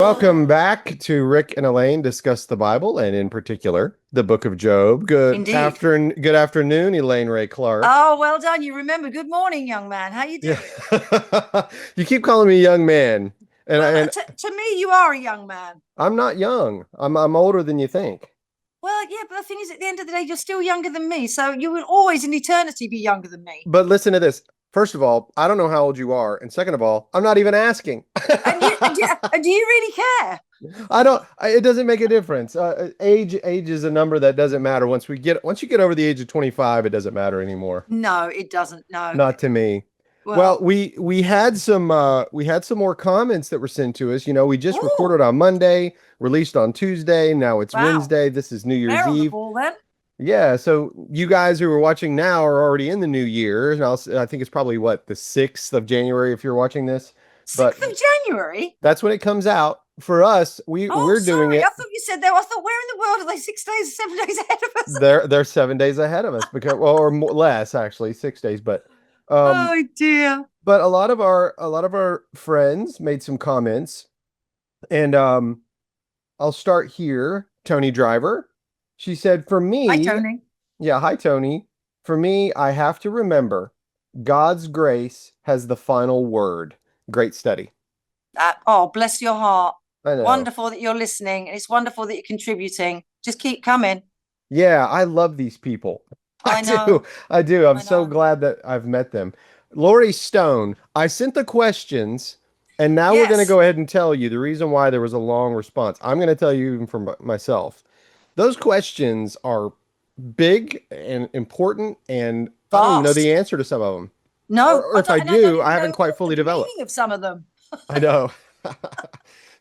Welcome back to Rick and Elaine discuss the Bible and in particular the book of Job. Indeed. Good afternoon, Elaine Ray Clark. Oh, well done. You remember. Good morning, young man. How you Yeah. doing? You keep calling me young man, and Well, and to me, you are a young man. I'm not young. I'm older than you think. Well, yeah, but the thing is, at the end of the day, you're still younger than me. So you will always in eternity be younger than me. But listen to this. First of all, I don't know how old you are, and second of all, I'm not even asking. And do you really care? I don't. It doesn't make a difference. Age is a number that doesn't matter. Once you get over the age of 25, it doesn't matter anymore. No, it doesn't. No. Not to me. Well, Well, we had some more comments that were sent to us. You know, we just oh, recorded on Monday, released on Tuesday. Now it's wow. Wednesday. This is New Year's They're on the Eve. ball then. Yeah, so you guys who are watching now are already in the new year. And I think it's probably what, the 6th of January if you're watching this. But 6th of January. that's when it comes out. For us, Oh, we're doing sorry. I it. thought you said there. I thought, where in the world are they 6 days, 7 days ahead of us? They're 7 days ahead of us because, well, or more, less actually, 6 days. Um, Oh dear. but a lot of our friends made some comments, and I'll start here. Tony Driver, she said, "For Hi, me, Tony. yeah, hi Tony. For me, I have to remember God's grace has the final word." Great study. Oh, bless your heart. I know. Wonderful that you're listening. And it's wonderful that you're contributing. Just keep coming. Yeah, I love these people. I I do. know. I do. I'm I so know. glad that I've met them. Lori Stone, I sent the questions, and now we're going to Yes. go ahead and tell you the reason why there was a long response. I'm going to tell you even from myself. Those questions are big and important, and I don't even know the Vast. answer to some of them. No, Or if I I don't do, I even haven't know quite fully the developed. meaning of some of them. I know.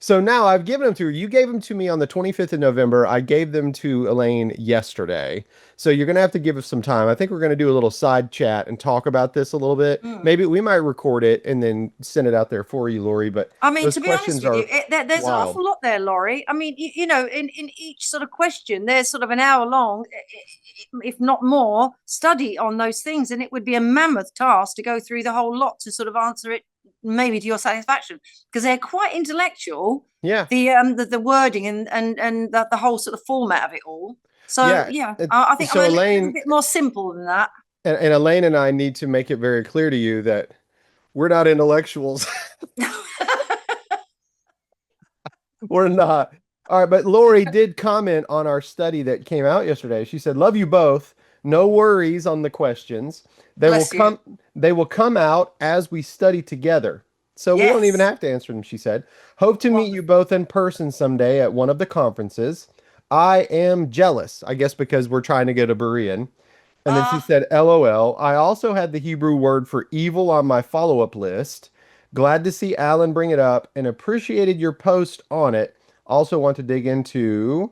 So now I've given them to her. You gave them to me on the 25th of November. I gave them to Elaine yesterday. So you're going to have to give us some time. I think we're going to do a little side chat and talk about this a little bit. Mm. Maybe we might record it and then send it out there for you, Lori. But I mean, those to be honest questions with you, are there's an wild. awful lot there, Laurie. I mean, in each sort of question, there's sort of an hour long, if not more, study on those things. And it would be a mammoth task to go through the whole lot to sort of answer it, maybe to your satisfaction, because they're quite intellectual, Yeah. the wording and the whole sort of format of it all. So, Yeah. yeah, I think I'm So a little Elaine bit more simple than that. and Elaine and I need to make it very clear to you that we're not intellectuals. We're not. All right, but Lori did comment on our study that came out yesterday. She said, "Love you both. No worries on the questions. Bless you. They will come out as we study together. So we don't even Yes. have to answer them," she said. "Hope to meet you Wonderful. both in person someday at one of the conferences. I am jealous, I guess because we're trying to get a Berean." And then she Uh, said, "LOL. I also had the Hebrew word for evil on my follow-up list. Glad to see Alan bring it up and appreciated your post on it. Also want to dig into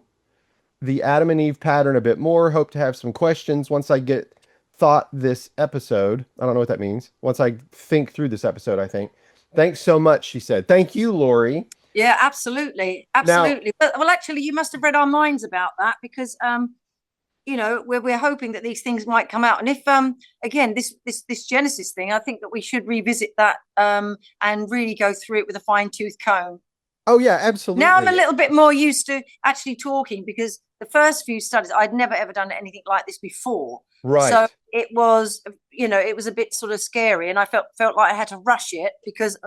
the Adam and Eve pattern a bit more. Hope to have some questions once I get thought this episode. I don't know what that means. Once I think through this episode, I think. Thanks so much," she said. Thank you, Lori. Yeah, absolutely, Now, absolutely. Well, actually, you must have read our minds about that because, we're hoping that these things might come out. And if, again, this Genesis thing, I think that we should revisit that and really go through it with a fine tooth comb. oh yeah, Now I'm a absolutely. little bit more used to actually talking because the first few studies I'd never ever done anything like this before. So Right. it was, it was a bit sort of scary, and I felt like I had to rush it because,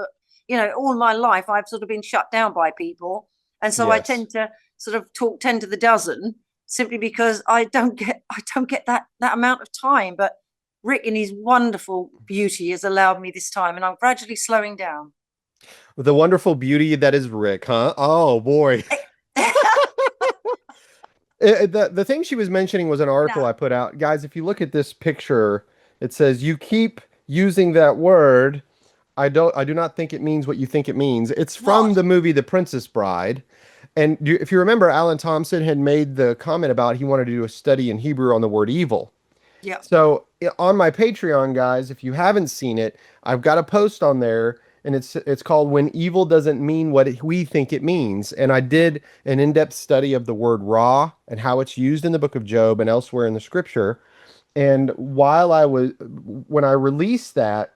all my life I've sort of been shut down by people, and so I Yes. tend to sort of talk 10 to the dozen simply because I don't get that amount of time. But Rick, in his wonderful beauty, has allowed me this time, and I'm gradually slowing down. The wonderful beauty that is Rick, huh? Oh boy. The thing she was mentioning was an article Now, I put out. Guys, if you look at this picture, it says you keep using that word. I do not think it means what you think it means. It's from what? the movie The Princess Bride. And if you remember, Alan Thompson had made the comment about he wanted to do a study in Hebrew on the word evil. Yeah. So on my Patreon, guys, if you haven't seen it, I've got a post on there, and it's called "When Evil Doesn't Mean What We Think It Means." And I did an in-depth study of the word "ra" and how it's used in the book of Job and elsewhere in the scripture. And when I released that,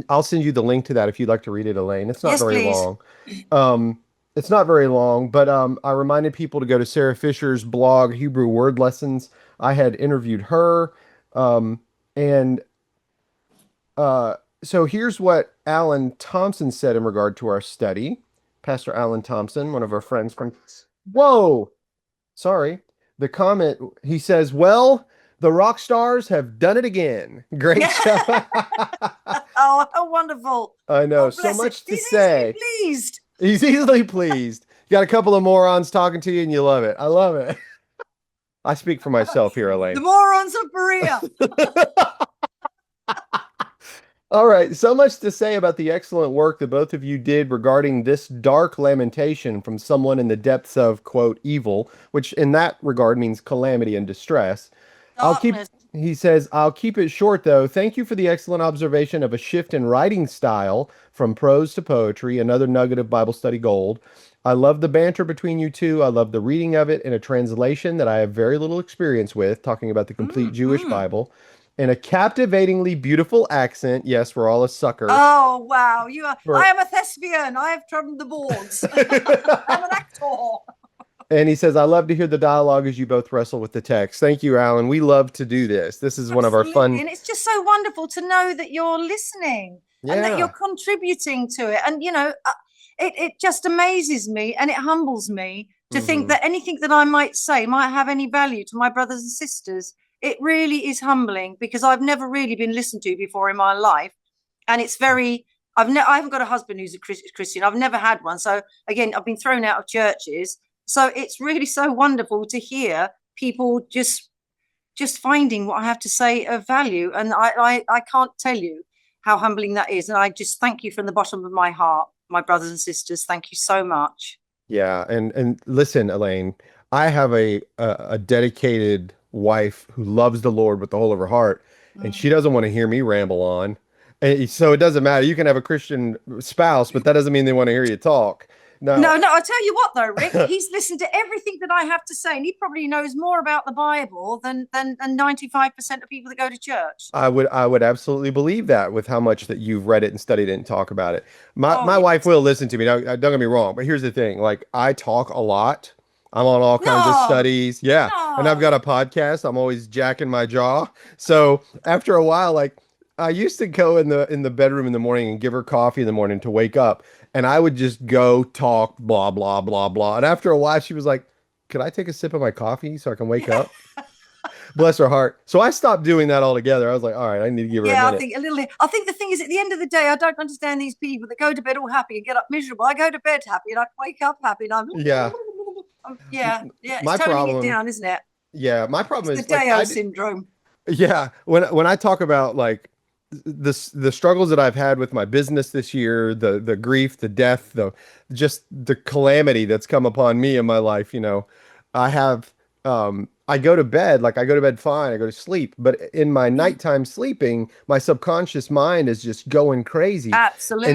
I'll send you the link to that if you'd like to read it, Elaine. It's not Yes, very please. long. Um, It's not very long, but I reminded people to go to Sarah Fisher's blog, Hebrew Word Lessons. I had interviewed her, um, and uh, so here's what Alan Thompson said in regard to our study. Pastor Alan Thompson, one of our friends from. Whoa, sorry. The comment he says, "Well, the rock stars have done it again. Great job." Oh, how wonderful. I know, Oh, so bless it. much to He's easily say. pleased. He's easily pleased. You got a couple of morons talking to you, and you love it. I love it. I speak for myself here, The Elaine. morons of Berea. All right, so much to say about the excellent work that both of you did regarding this dark lamentation from someone in the depths of, quote, evil, which in that regard means calamity and distress. I'll keep, Darkness. he says, I'll keep it short though. Thank you for the excellent observation of a shift in writing style from prose to poetry, another nugget of Bible study gold. I love the banter between you two. I love the reading of it in a translation that I have very little experience with, talking about the complete Jewish Mm-hmm. Bible in a captivatingly beautiful accent. Yes, we're all a sucker Oh, wow. You are. I for. am a thespian. I have trodden the boards. I'm an actor. And he says, I love to hear the dialogue as you both wrestle with the text. Thank you, Alan. We love to do this. This is one of our Absolutely. fun. And it's just so wonderful to know that you're listening and that you're Yeah. contributing to it. And, it just amazes me and it humbles me to think Hmm. that anything that I might say might have any value to my brothers and sisters. It really is humbling because I've never really been listened to before in my life. And it's very, I haven't got a husband who's a Christian. I've never had one. So again, I've been thrown out of churches. So it's really so wonderful to hear people just finding what I have to say of value. And I can't tell you how humbling that is. And I just thank you from the bottom of my heart, my brothers and sisters. Thank you so much. Yeah. And listen, Elaine, I have a dedicated wife who loves the Lord with the whole of her heart, and she Mm. doesn't want to hear me ramble on. And so it doesn't matter. You can have a Christian spouse, but that doesn't mean they want to hear you talk. Now, No, I tell you what though, Rick, he's listened to everything that I have to say, and he probably knows more about the Bible than 95% of people that go to church. I would absolutely believe that with how much that you've read it and studied it and talk about it. My Oh my wife yes. will listen to me. Now, don't get me wrong, but here's the thing. Like I talk a lot. I'm on all kinds of No, studies. Yeah. And I've got no. a podcast. I'm always jacking my jaw. So after a while, like I used to go in the bedroom in the morning and give her coffee in the morning to wake up. And I would just go talk blah blah blah blah. And after a while, she was like, could I take a sip of my coffee so I can wake up? Bless her heart. So I stopped doing that altogether. I was like, all right, I need to give her a Yeah, I minute. think a little. I think the thing is, at the end of the day, I don't understand these people that go to bed all happy and get up miserable. I go to bed happy and I wake up happy, and I'm. Yeah. Yeah, yeah. It's My toning it problem, down, isn't it? yeah, my It's problem the is like Deo syndrome. yeah, when I talk about like the struggles that I've had with my business this year, the grief, the death, the just the calamity that's come upon me in my life, I have I go to bed, like I go to bed fine, I go to sleep, but in my nighttime sleeping, my subconscious mind is just going crazy. And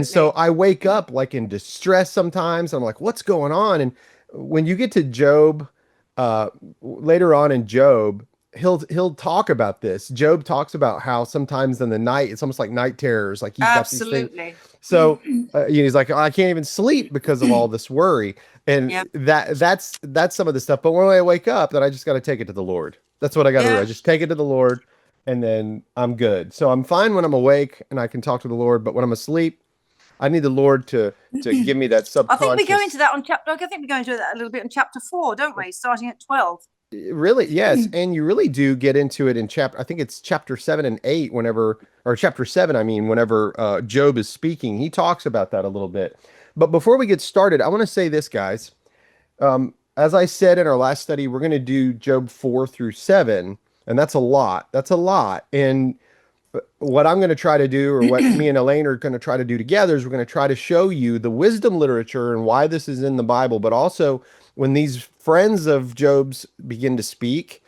so Absolutely. I wake up like in distress sometimes. I'm like, what's going on? And when you get to Job, later on in Job, he'll talk about this. Job talks about how sometimes in the night it's almost like night terrors, like he's got these things. Absolutely. So he's like, I can't even sleep because of all this worry, and Yeah. that's some of the stuff. But when I wake up, then I just got to take it to the Lord. That's what I got to do. I Yeah. just take it to the Lord, and then I'm good. So I'm fine when I'm awake and I can talk to the Lord. But when I'm asleep, I need the Lord to give me that I think we go into subconscious. that on chapter. I think we go into that a little bit on chapter 4, don't we? Starting at 12. Really, yes, and you really do get into it in chapter. I think it's chapter 7 and 8. Whenever, or chapter 7, I mean, whenever Job is speaking, he talks about that a little bit. But before we get started, I want to say this, guys. As I said in our last study, we're going to do Job 4 through 7, and that's a lot. That's a lot. And what I'm going to try to do, or what me and Elaine are going to try to do together, is we're going to try to show you the wisdom literature and why this is in the Bible, but also when these friends of Job's begin to speak,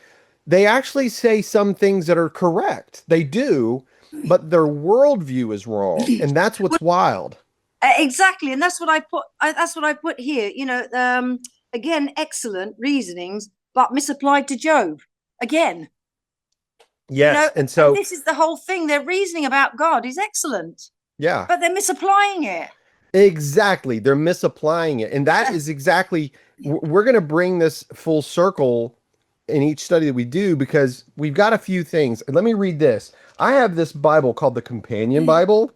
they actually say some things that are correct. They do, but their worldview is wrong, and that's Well, what's wild. exactly, and that's what I put. That's what I put here. Again, excellent reasonings, but misapplied to Job. Again, Yes, and and so this is the whole thing. Their reasoning about God is excellent, yeah, but they're misapplying it. Exactly. They're misapplying it. And that is exactly, we're going to bring this full circle in each study that we do because we've got a few things. And let me read this. I have this Bible called the Companion Bible.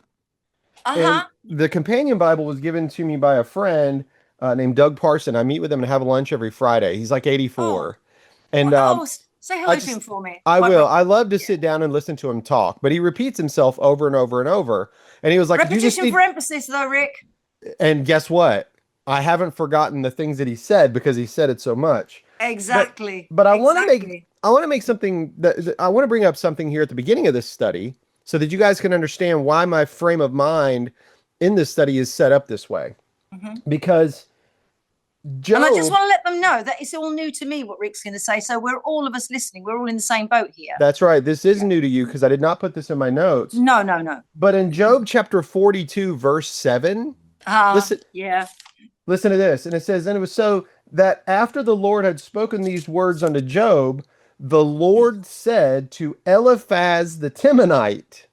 And Uh-huh. the Companion Bible was given to me by a friend named Doug Parson. I meet with him and have lunch every Friday. He's like Oh, 84. And say I hello to him just, for me. I My will. brother. I love to Yeah. sit down and listen to him talk, but he repeats himself over and over and over. And he was like, "You just Repetition for need," emphasis, though, Rick. and guess what? I haven't forgotten the things that he said because he said it so much. But Exactly. but Exactly. I want to make something I want to bring up something here at the beginning of this study so that you guys can understand why my frame of mind in this study is set up this way. Mhm. Because And I just Job, want to let them know that it's all new to me what Rick's going to say. So we're all of us listening. We're all in the same boat here. that's right. This is Yeah. new to you because I did not put this in my notes. No, no, no. But in Job chapter 42 verse 7, listen Yeah. listen to this. And it says, "And it was so that after the Lord had spoken these words unto Job, the Lord said to Eliphaz the Temanite,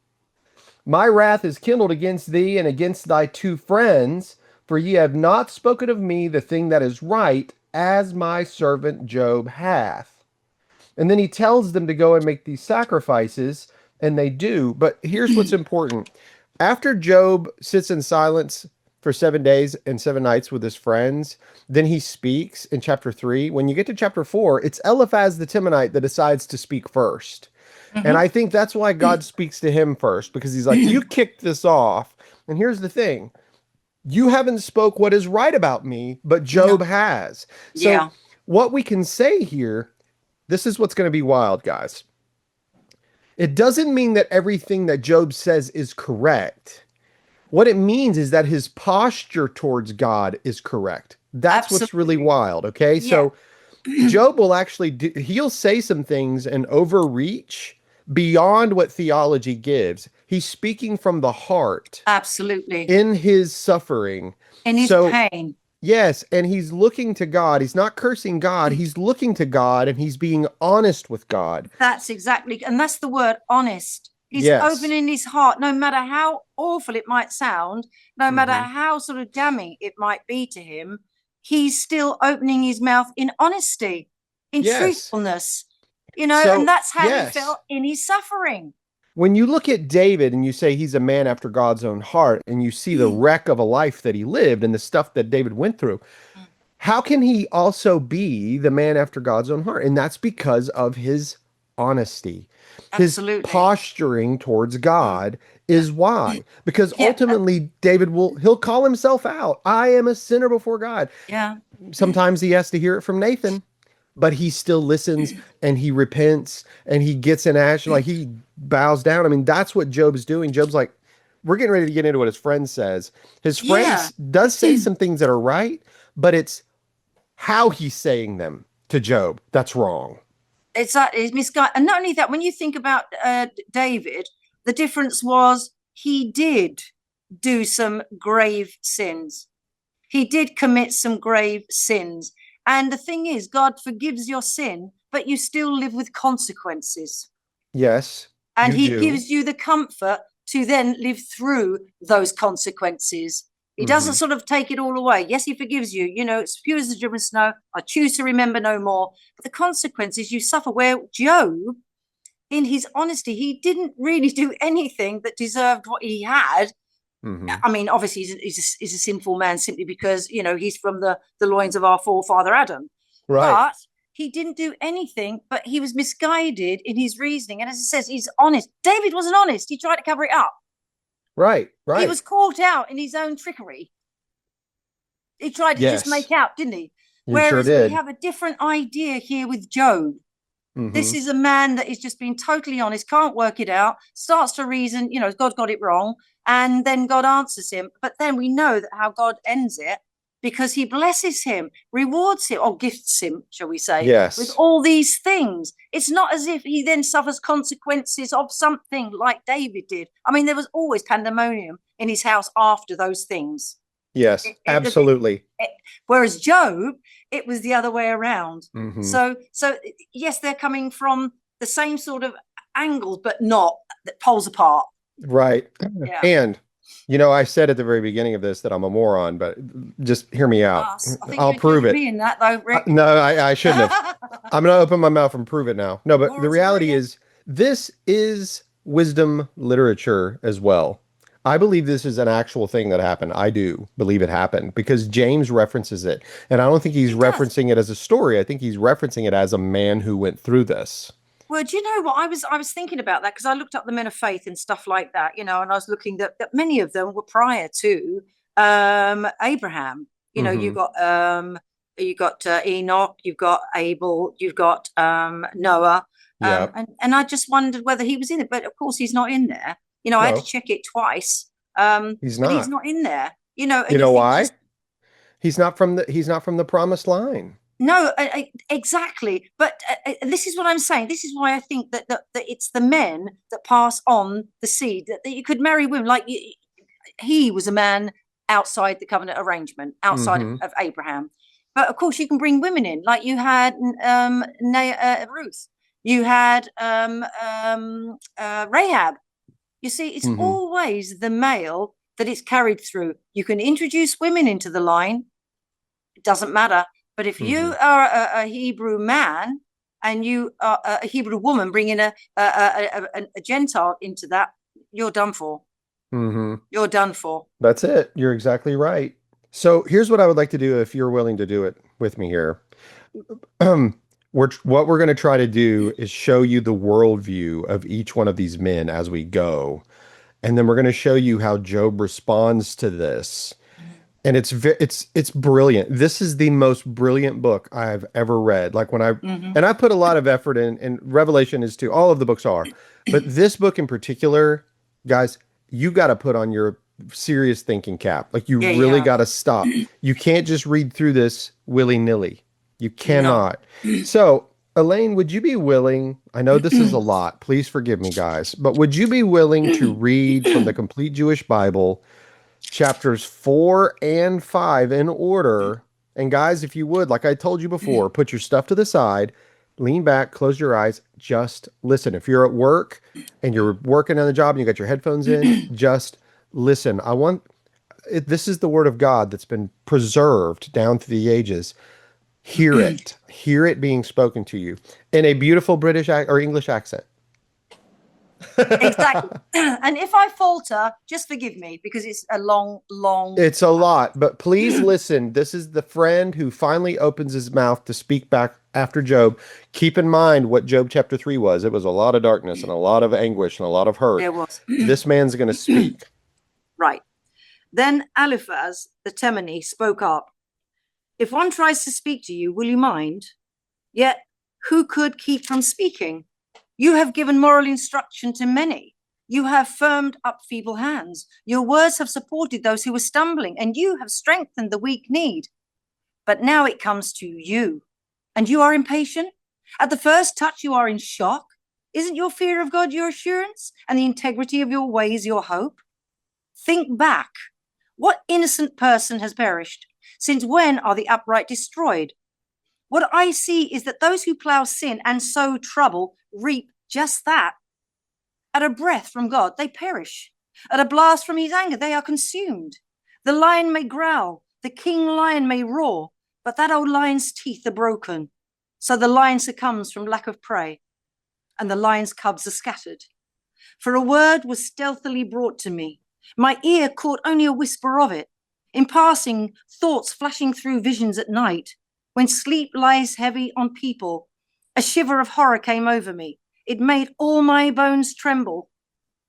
My wrath is kindled against thee and against thy two friends, for ye have not spoken of me the thing that is right, as my servant Job hath." And then he tells them to go and make these sacrifices, and they do. But here's what's important. After Job sits in silence for 7 days and 7 nights with his friends, then he speaks in chapter 3. When you get to chapter 4, it's Eliphaz the Temanite that decides to speak first. And Mhm. I think that's why God speaks to him first, because he's like, you kicked this off. And here's the thing. You haven't spoke what is right about me, but Job No. has. So Yeah. what we can say here, this is what's going to be wild, guys. It doesn't mean that everything that Job says is correct. What it means is that his posture towards God is correct. That's what's really Absolutely. wild, okay? Yeah. So Job will actually he'll say some things and overreach beyond what theology gives. He's speaking from the heart Absolutely. in his suffering. In his So, pain. yes, and he's looking to God. He's not cursing God. He's looking to God and he's being honest with God. That's exactly, and that's the word, honest. He's Yes. opening his heart, no matter how awful it might sound, no matter Hmm. how sort of damning it might be to him, he's still opening his mouth in honesty, in Yes. truthfulness, and So, that's how he yes. felt in his suffering. When you look at David and you say he's a man after God's own heart, and you see the wreck of a life that he lived and the stuff that David went through, how can he also be the man after God's own heart? And that's because of his honesty. His Absolutely. posturing towards God Yeah. is why. Because Yeah. ultimately he'll call himself out. I am a sinner before God. Yeah. Sometimes he has to hear it from Nathan, but he still listens and he repents and he gets in action, like he bows down. I mean, that's what Job's doing. Job's like, we're getting ready to get into what his friend says. His Yeah. friends does say some things that are right, but it's how he's saying them to Job that's wrong. It's misguided. And not only that, when you think about David, the difference was he did do some grave sins. He did commit some grave sins. And the thing is, God forgives your sin, but you still live with consequences. Yes, And you he do. gives you the comfort to then live through those consequences. He doesn't Hmm. sort of take it all away. Yes, he forgives you. It's pure as the driven snow. I choose to remember no more. But the consequences you suffer, where Job, in his honesty, he didn't really do anything that deserved what he had. Hmm. I mean, obviously, he's a sinful man simply because, he's from the loins of our forefather Adam. Right, But he didn't do anything, but he was misguided in his reasoning. And as it says, he's honest. David wasn't honest. He tried to cover it up. right, He right. was caught out in his own trickery. He tried to just Yes, make out, didn't he? you sure Whereas we did. have a different idea here with Job. This Hmm. is a man that is just being totally honest, can't work it out, starts to reason, God got it wrong, and then God answers him. But then we know that how God ends it because he blesses him, rewards him, or gifts him, shall we say, with Yes, all these things. It's not as if he then suffers consequences of something like David did. I mean, there was always pandemonium in his house after those things. yes, It, it, it, absolutely. it, whereas Job, it was the other way around. Hmm. So yes, they're coming from the same sort of angles, but not poles apart. Right. Yeah. And I said at the very beginning of this that I'm a moron, but just hear me out. I think I'll you prove included it. me in that though, Rick. No, I shouldn't have. I'm going to open my mouth and prove it now. No, but the reality Moratorium. is, this is wisdom literature as well. I believe this is an actual thing that happened. I do believe it happened because James references it. And I don't think he's It does. referencing it as a story. I think he's referencing it as a man who went through this. Well, do you know what I was thinking about that because I looked up the men of faith and stuff like that, and I was looking that many of them were prior to Abraham. Hmm. You got Enoch, you've got Abel, you've got Noah, Yeah. and I just wondered whether he was in it, but of course he's not in there. I had to No, check it twice, he's but he's not. not in there. You And you know think why? just He's not from the promised line. no, exactly. But this is what I'm saying. This is why I think that it's the men that pass on the seed. That you could marry women. He was a man outside the covenant arrangement, outside of, Hmm. of Abraham. But of course, you can bring women in. Like you had Ruth. You had Rahab. You see, it's Hmm. always the male that it's carried through. You can introduce women into the line, it doesn't matter. But if Hmm. you are a Hebrew man and you are a Hebrew woman bringing a Gentile into that, you're done for. Hmm. You're done for. That's it. You're exactly right. So here's what I would like to do if you're willing to do it with me here. What we're going to try to do is show you the worldview of each one of these men as we go. And then we're going to show you how Job responds to this. And it's brilliant. This is the most brilliant book I've ever read. Like when I Mm-hmm. and I put a lot of effort in, and Revelation is too. All of the books are, but this book in particular, guys, you got to put on your serious thinking cap. Like you Yeah, you really have. got to stop. You can't just read through this willy-nilly. You No. cannot. So, Elaine, would you be willing? I know this is a lot. Please forgive me, guys, but would you be willing to read from the complete Jewish Bible? Chapters 4 and 5 in order. And guys, if you would, like I told you before, put your stuff to the side, lean back, close your eyes, just listen. If you're at work and you're working on the job and you got your headphones in, just listen. This is the word of God that's been preserved down through the ages. Hear it being spoken to you in a beautiful British or English accent. Exactly. And if I falter, just forgive me because it's a long, long. It's a lot, but please listen. This is the friend who finally opens his mouth to speak back after Job. Keep in mind what Job chapter 3 was. It was a lot of darkness and a lot of anguish and a lot of hurt. There was. This man's going to speak. Right. Then Eliphaz the Temani spoke up. If one tries to speak to you, will you mind? Yet who could keep from speaking? You have given moral instruction to many. You have firmed up feeble hands. Your words have supported those who were stumbling, and you have strengthened the weak kneed. But now it comes to you, and you are impatient. At the first touch, you are in shock. Isn't your fear of God your assurance, and the integrity of your ways your hope? Think back. What innocent person has perished? Since when are the upright destroyed? What I see is that those who plow sin and sow trouble reap just that. At a breath from God, they perish. At a blast from his anger, they are consumed. The lion may growl, the king lion may roar, but that old lion's teeth are broken. So the lion succumbs from lack of prey, and the lion's cubs are scattered. For a word was stealthily brought to me. My ear caught only a whisper of it. In passing, thoughts flashing through visions at night. When sleep lies heavy on people, a shiver of horror came over me. It made all my bones tremble.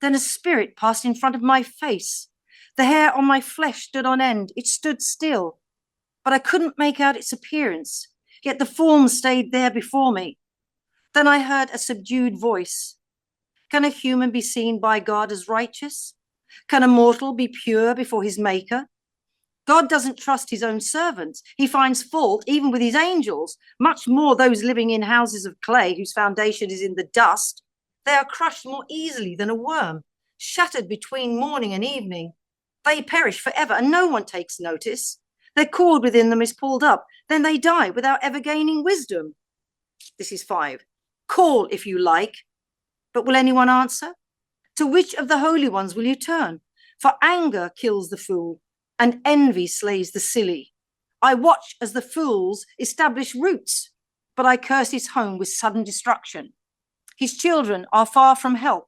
Then a spirit passed in front of my face. The hair on my flesh stood on end. It stood still, but I couldn't make out its appearance. Yet the form stayed there before me. Then I heard a subdued voice. Can a human be seen by God as righteous? Can a mortal be pure before his maker? God doesn't trust his own servants. He finds fault even with his angels, much more those living in houses of clay whose foundation is in the dust. They are crushed more easily than a worm, shattered between morning and evening. They perish forever and no one takes notice. Their cord within them is pulled up. Then they die without ever gaining wisdom. This is 5. Call if you like, but will anyone answer? To which of the holy ones will you turn? For anger kills the fool, and envy slays the silly. I watch as the fools establish roots, but I curse his home with sudden destruction. His children are far from help,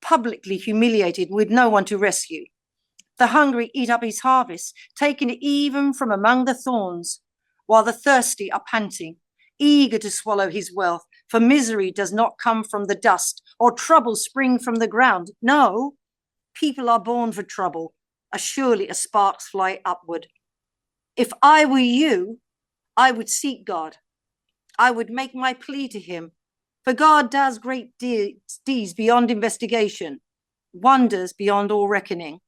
publicly humiliated with no one to rescue. The hungry eat up his harvest, taking it even from among the thorns, while the thirsty are panting, eager to swallow his wealth, for misery does not come from the dust, or trouble spring from the ground. No, people are born for trouble, as surely as sparks fly upward. If I were you, I would seek God. I would make my plea to him, for God does great deeds beyond investigation, wonders beyond all reckoning.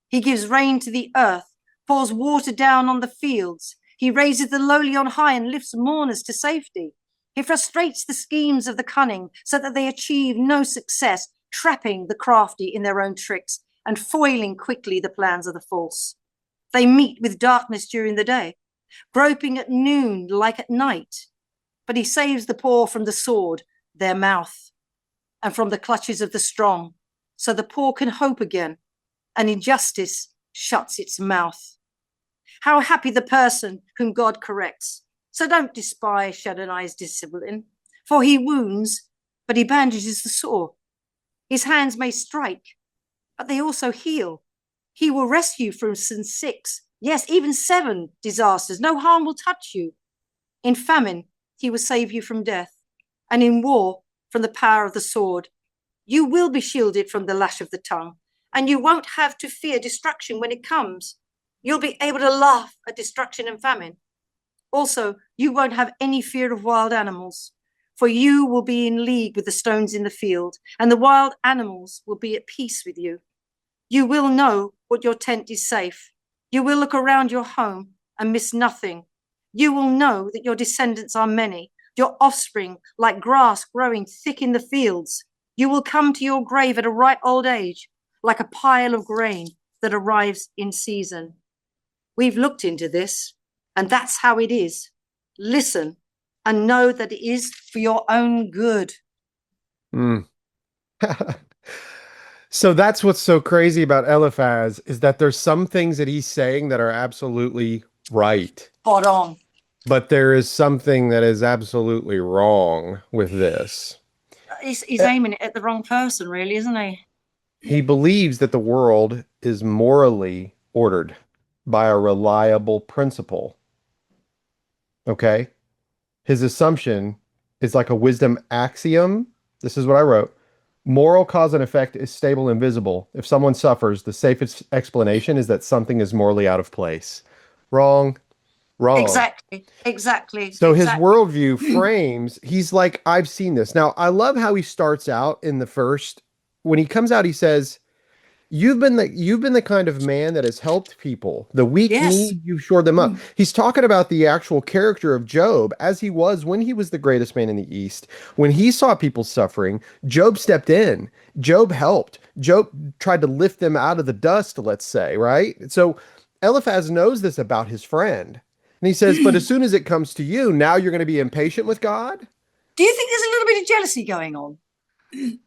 He gives rain to the earth, pours water down on the fields. He raises the lowly on high and lifts mourners to safety. He frustrates the schemes of the cunning so that they achieve no success, trapping the crafty in their own tricks and foiling quickly the plans of the false. They meet with darkness during the day, groping at noon like at night. But he saves the poor from the sword, their mouth, and from the clutches of the strong, so the poor can hope again, and injustice shuts its mouth. How happy the person whom God corrects. So don't despise Shaddai's discipline, for he wounds, but he bandages the sore. His hands may strike, but they also heal. He will rescue from sin 6, yes, even 7 disasters. No harm will touch you. In famine, he will save you from death, and in war, from the power of the sword. You will be shielded from the lash of the tongue, and you won't have to fear destruction when it comes. You'll be able to laugh at destruction and famine. Also, you won't have any fear of wild animals, for you will be in league with the stones in the field, and the wild animals will be at peace with you. You will know what your tent is safe. You will look around your home and miss nothing. You will know that your descendants are many, your offspring like grass growing thick in the fields. You will come to your grave at a ripe old age, like a pile of grain that arrives in season. We've looked into this, and that's how it is. Listen and know that it is for your own good. Mm. So that's what's so crazy about Eliphaz is that there's some things that he's saying that are absolutely right. Spot on. But there is something that is absolutely wrong with this. He's aiming it at the wrong person, really, isn't he? He believes that the world is morally ordered by a reliable principle. Okay? His assumption is like a wisdom axiom. This is what I wrote. Moral cause and effect is stable and visible. If someone suffers, the safest explanation is that something is morally out of place. Wrong. Wrong. Exactly. So his worldview frames, he's like, I've seen this. Now, I love how he starts out in the first. When he comes out, he says, you've been the kind of man that has helped people. The weak need, you've shored them up. He's talking about the actual character of Job as he was when he was the greatest man in the East. When he saw people suffering, Job stepped in. Job helped. Job tried to lift them out of the dust, let's say, right? So Eliphaz knows this about his friend. And he says, but as soon as it comes to you, now you're going to be impatient with God? Do you think there's a little bit of jealousy going on?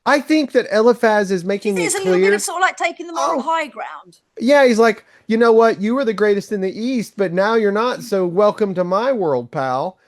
I think that Eliphaz is making it clear. There's a little bit of sort of like taking the moral high ground. Yeah, he's like, you know what? You were the greatest in the East, but now you're not. So welcome to my world, pal.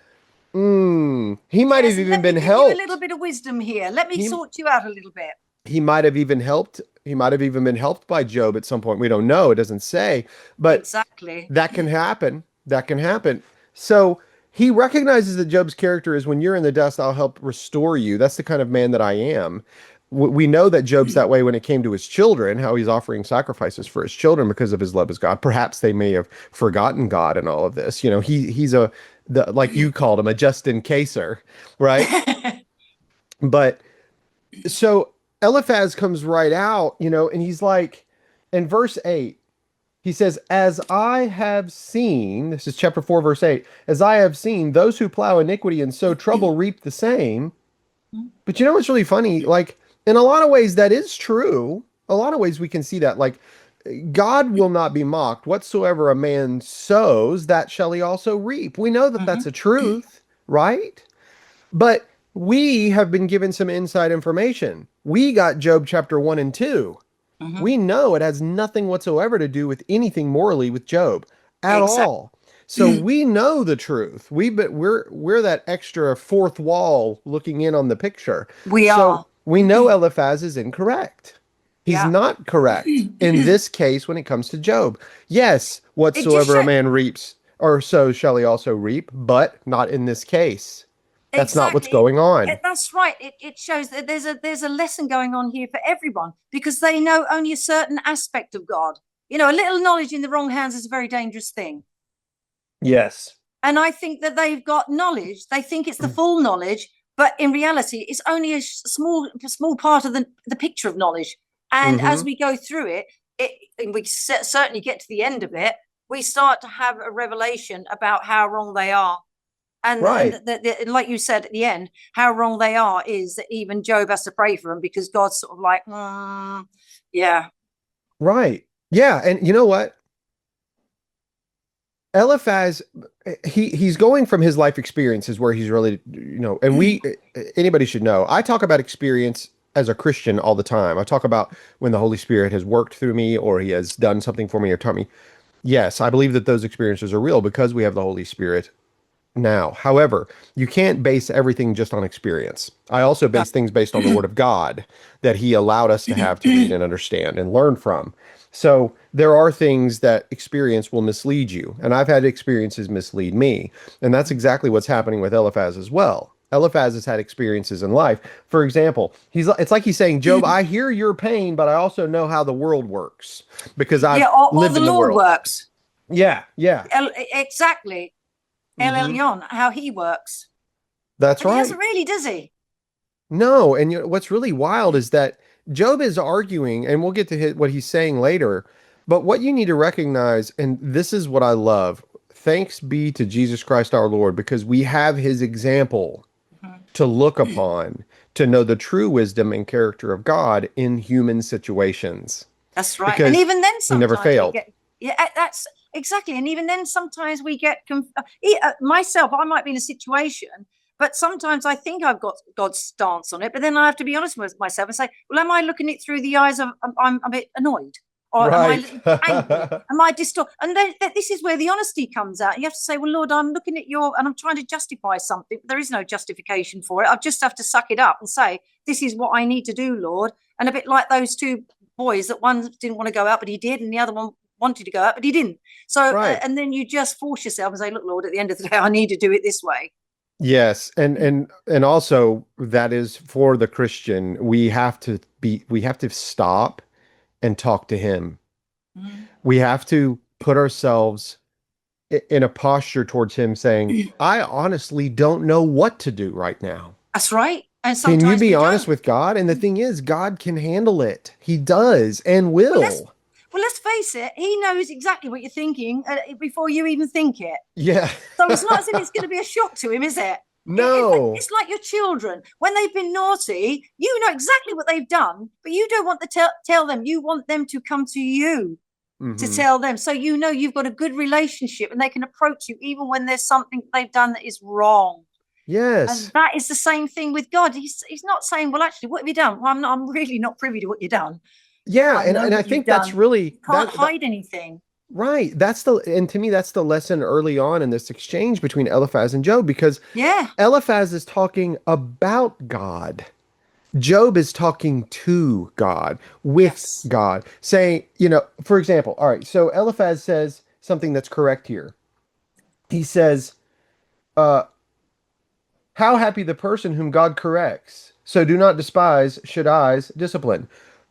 He might have even been helped. You a little bit of wisdom here. Let me sort you out a little bit. He might have even helped. He might have even been helped by Job at some point. We don't know. It doesn't say. But exactly. That can happen. That can happen. So he recognizes that Job's character is when you're in the dust, I'll help restore you. That's the kind of man that I am. We know that Job's that way when it came to his children, how he's offering sacrifices for his children because of his love as God. Perhaps they may have forgotten God in all of this. You know, he's like you called him, a just-in-caser, right? But so Eliphaz comes right out, you know, and he's like, in verse 8, he says, as I have seen, this is chapter 4, verse 8, as I have seen, those who plow iniquity and sow trouble reap the same. But you know what's really funny? Like, in a lot of ways, that is true. A lot of ways we can see that. Like, God will not be mocked. Whatsoever a man sows, that shall he also reap. We know that that's a truth, right? But we have been given some inside information. We got Job chapter 1 and 2. Mhm. We know it has nothing whatsoever to do with anything morally with Job at Exactly. all. So we know the truth. We're that extra fourth wall looking in on the picture. We So are. we know Eliphaz is incorrect. He's Yeah. not correct in this case when it comes to Job. Yes, It just whatsoever a shows. man reaps, or so shall he also reap, but not in this case. That's not what's Exactly. going on. That's right. It shows that there's a lesson going on here for everyone because they know only a certain aspect of God. A little knowledge in the wrong hands is a very dangerous thing. Yes. And I think that they've got knowledge. They think it's the full knowledge, but in reality, it's only a small part of the picture of knowledge. And as Mm-hmm. we go through and we certainly get to the end of it, we start to have a revelation about how wrong they are. And Right. like you said at the end, how wrong they are is that even Job has to pray for them because God's sort of like, yeah, Right. Yeah. And you know what? Eliphaz, he's going from his life experiences where he's really, and anybody should know. I talk about experience as a Christian all the time. I talk about when the Holy Spirit has worked through me or he has done something for me or taught me. Yes, I believe that those experiences are real because we have the Holy Spirit now. However, you can't base everything just on experience. I also no. base things based on the Word of God that He allowed us to have to read and understand and learn from. So there are things that experience will mislead you. And I've had experiences mislead me. And that's exactly what's happening with Eliphaz as well. Eliphaz has had experiences in life. For example, it's like he's saying, Job, I hear your pain, but I also know how the world works because Yeah, I've or lived the in the Lord world. works. Yeah, yeah. Exactly. El Hmm. Elyon, how he works. That's But he doesn't right. really, does he? No, and what's really wild is that Job is arguing, and we'll get to what he's saying later. But what you need to recognize, and this is what I love, thanks be to Jesus Christ our Lord, because we have his example to look upon to know the true wisdom and character of God in human situations, That's right. And because even then, he never sometimes we failed. get, yeah, that's exactly. And even then, sometimes we get, myself, I might be in a situation, but sometimes I think I've got God's stance on it. But then I have to be honest with myself and say, well, am I looking it through the eyes of, I'm a bit annoyed? Or am I a Right. little bit angry? Am I distorted? And then this is where the honesty comes out. You have to say, well, Lord, I'm looking at and I'm trying to justify something. There is no justification for it. I just have to suck it up and say, this is what I need to do, Lord. And a bit like those two boys that one didn't want to go out, but he did, and the other one wanted to go out, but he didn't. So, Right. and then you just force yourself and say, look, Lord, at the end of the day, I need to do it this way. Yes, and also that is for the Christian, we have to stop and talk to him. Mm. We have to put ourselves in a posture towards him saying, I honestly don't know what to do right now. That's right. And Can you sometimes be we honest don't. with God? And the thing is, God can handle it. He does and Well, let's will. well, let's face it. He knows exactly what you're thinking before you even think it. Yeah. So it's not as if it's going to be a shock to him, is it? No. It's like your children when they've been naughty. You know exactly what they've done, but you don't want to tell them. You want them to come to you to Hmm. tell them, so you've got a good relationship and they can approach you even when there's something they've done that is wrong. And Yes. that is the same thing with God. He's not saying, well, actually, what have you done? Well, I'm really not privy to what you've done. Yeah, I know and I what you've think that's done. really You can't hide anything. right. And to me, that's the lesson early on in this exchange between Eliphaz and Job, because Yeah. Eliphaz is talking about God. Job is talking to God, with Yes. God, saying, for example, all right, so Eliphaz says something that's correct here. He says, uh, how happy the person whom God corrects. So do not despise Shaddai's discipline.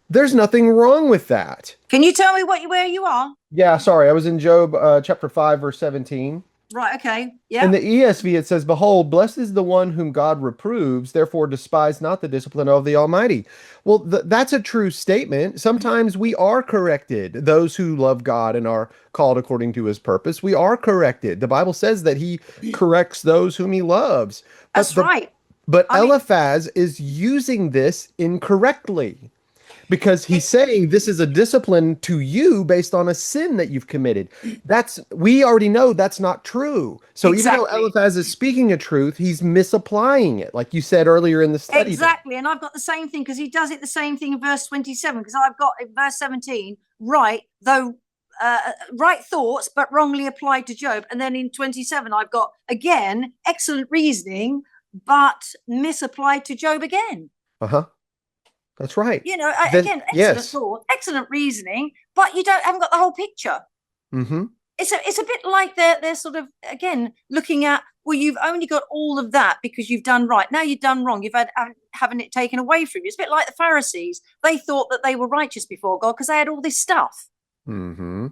There's nothing wrong with that. Can you tell me where you are? Yeah, sorry, I was in Job chapter 5, verse 17. Right. Okay. In Yeah. the ESV, it says, behold, blessed is the one whom God reproves, therefore despise not the discipline of the Almighty. Well, that's a true statement. Sometimes we are corrected. Those who love God and are called according to his purpose, we are corrected. The Bible says that he corrects those whom he loves. But That's right. but I mean, Eliphaz is using this incorrectly because he's saying this is a discipline to you based on a sin that you've committed. We already know that's not true. So even though Exactly. Eliphaz is speaking a truth, he's misapplying it, like you said earlier in the study today. Exactly. And I've got the same thing because he does it the same thing in verse 27. Because I've got in verse 17, right, though right thoughts, but wrongly applied to Job. And then in 27, I've got again, excellent reasoning, but misapplied to Job again. Uh-huh. That's right. Again, excellent Yes. thought, excellent reasoning, but you haven't got the whole picture. Mm-hmm. It's a bit like they're sort of again looking at, well, you've only got all of that because you've done right. Now you've done wrong. You've had having it taken away from you. It's a bit like the Pharisees. They thought that they were righteous before God because they had all this stuff. Mm-hmm.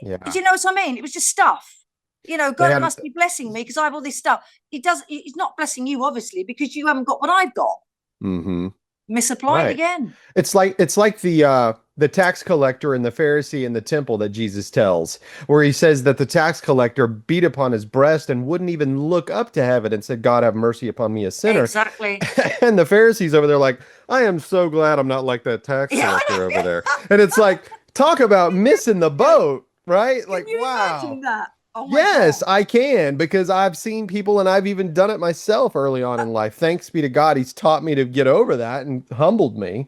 Yeah. Do you know what I mean? It was just stuff. God They must be blessing me because I have all this stuff. He's not blessing you, obviously, because you haven't got what I've got. Mm-hmm. Misapplied Right. again. It's like the tax collector and the Pharisee in the temple that Jesus tells, where he says that the tax collector beat upon his breast and wouldn't even look up to heaven and said, God, have mercy upon me, a sinner. Exactly. And the Pharisees over there like, I am so glad I'm not like that tax collector over there. And it's like, talk about missing the boat, right? Can Like, you wow. imagine that? Oh my Yes, God. I can, because I've seen people and I've even done it myself early on in life. Thanks be to God, he's taught me to get over that and humbled me.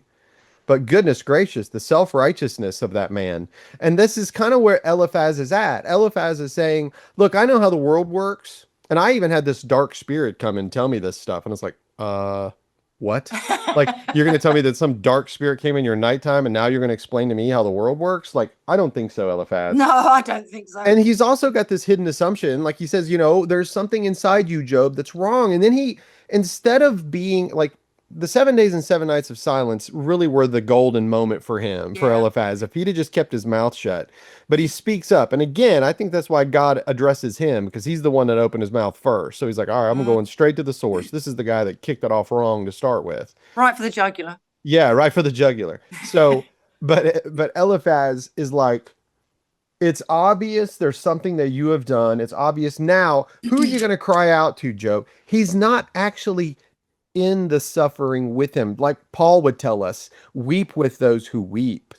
But goodness gracious, the self-righteousness of that man. And this is kind of where Eliphaz is at. Eliphaz is saying, look, I know how the world works. And I even had this dark spirit come and tell me this stuff. And I was like, what? Like, you're going to tell me that some dark spirit came in your nighttime and now you're going to explain to me how the world works? Like, I don't think so, Eliphaz. No, I don't think so. And he's also got this hidden assumption. Like he says, there's something inside you, Job, that's wrong. And then instead of being like, the 7 days and 7 nights of silence really were the golden moment for him, for Yeah. Eliphaz, if he'd have just kept his mouth shut. But he speaks up. And again, I think that's why God addresses him, because he's the one that opened his mouth first. So he's like, all right, I'm going straight to the source. This is the guy that kicked it off wrong to start with. Right for the jugular. Yeah, right for the jugular. So, but Eliphaz is like, it's obvious there's something that you have done. It's obvious now. Who are you going to cry out to, Job? He's not actually in the suffering with him. Like Paul would tell us, weep with those who weep.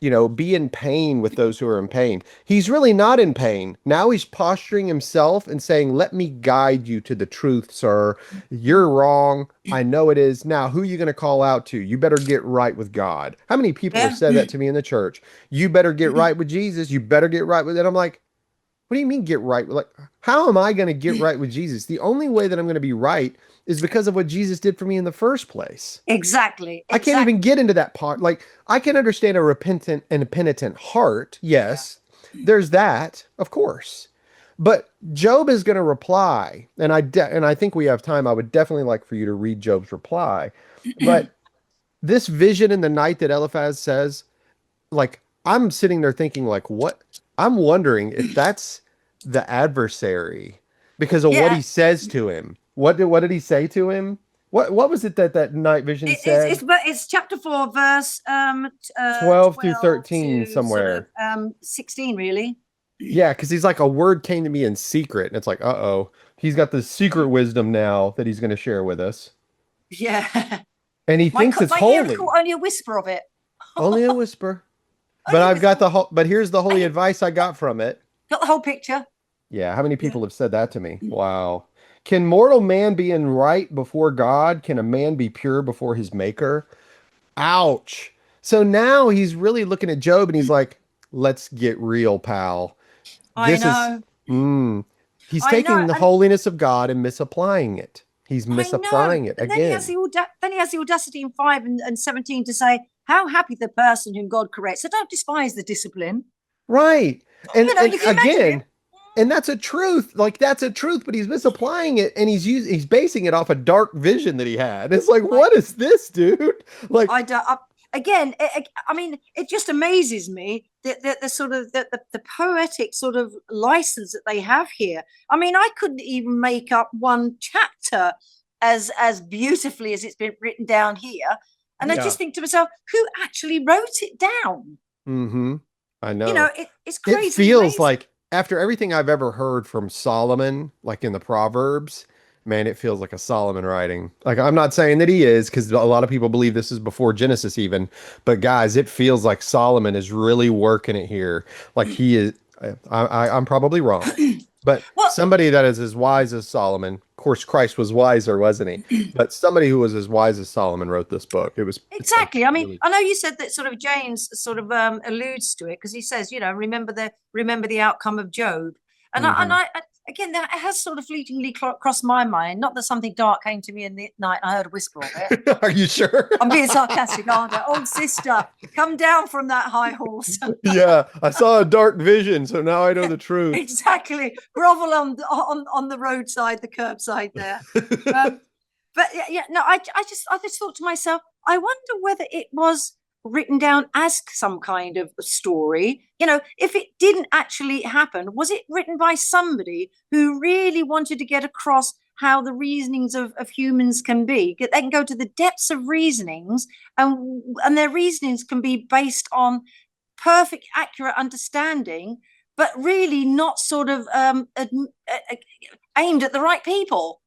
Be in pain with those who are in pain. He's really not in pain. Now he's posturing himself and saying, let me guide you to the truth, sir. You're wrong. I know it is. Now, who are you going to call out to? You better get right with God. How many people have said that to me in the church? You better get right with Jesus. You better get right with it. I'm like, what do you mean get right? Like, how am I going to get right with Jesus? The only way that I'm going to be right is because of what Jesus did for me in the first place. Exactly. I can't even get into that part. Like, I can understand a repentant and a penitent heart. Yes, there's that, of course. But Job is going to reply, and I think we have time. I would definitely like for you to read Job's reply. But this vision in the night that Eliphaz says, like, I'm sitting there thinking, like, what? I'm wondering if that's the adversary because of what he says to him. What did he say to him? What was it that night vision said? It's chapter 4, verse 12 through 13 to somewhere. Sort of, 16, really. Yeah, because he's like, a word came to me in secret. And it's like, uh-oh. He's got the secret wisdom now that he's going to share with us. Yeah. And he thinks it's holy. Only a whisper of it. Only a whisper. But I've got but here's the holy advice I got from it. Got the whole picture. Yeah, how many people have said that to me? Wow. Can mortal man be in right before God? Can a man be pure before his maker? Ouch. So now he's really looking at Job and he's like, let's get real, pal. I know. He's taking the holiness of God and misapplying it. He's I misapplying know. it And again. then he has the audacity in 5 and 17 to say, how happy the person whom God corrects. So don't despise the discipline. Right. And, you can again, and that's a truth. Like, that's a truth, but he's misapplying it and he's basing it off a dark vision that he had. It's like, what is this, dude? Like, again, I mean, it just amazes me that the sort of the poetic sort of license that they have here. I mean, I couldn't even make up one chapter as beautifully as it's been written down here. And I just think to myself, who actually wrote it down? Mm-hmm. I know. It's crazy. It feels like after everything I've ever heard from Solomon, like in the Proverbs, Man, it feels like a Solomon writing. Like, I'm not saying that he is, because a lot of people believe this is before Genesis even. But guys, it feels like Solomon is really working it here. Like he is. I'm probably wrong, but Well, somebody that is as wise as Solomon. Of course, Christ was wiser, wasn't he? But somebody who was as wise as Solomon wrote this book. It's like exactly. I mean, really. I know you said that sort of James sort of alludes to it because he says, you know, remember the outcome of Job, and Hmm. again that has sort of fleetingly crossed my mind. Not that something dark came to me in the night and I heard a whisper of it. Are you sure? I'm being sarcastic, aren't I? Old sister, come down from that high horse. Yeah, I saw a dark vision, so now I know Yeah, the truth. exactly. Grovel on the roadside, the curbside there. Um, but yeah, no, I just thought to myself, I wonder whether it was written down as some kind of story. You know, if it didn't actually happen, was it written by somebody who really wanted to get across how the reasonings of humans can be? They can go to the depths of reasonings, and their reasonings can be based on perfect, accurate understanding, but really not sort of aimed at the right people.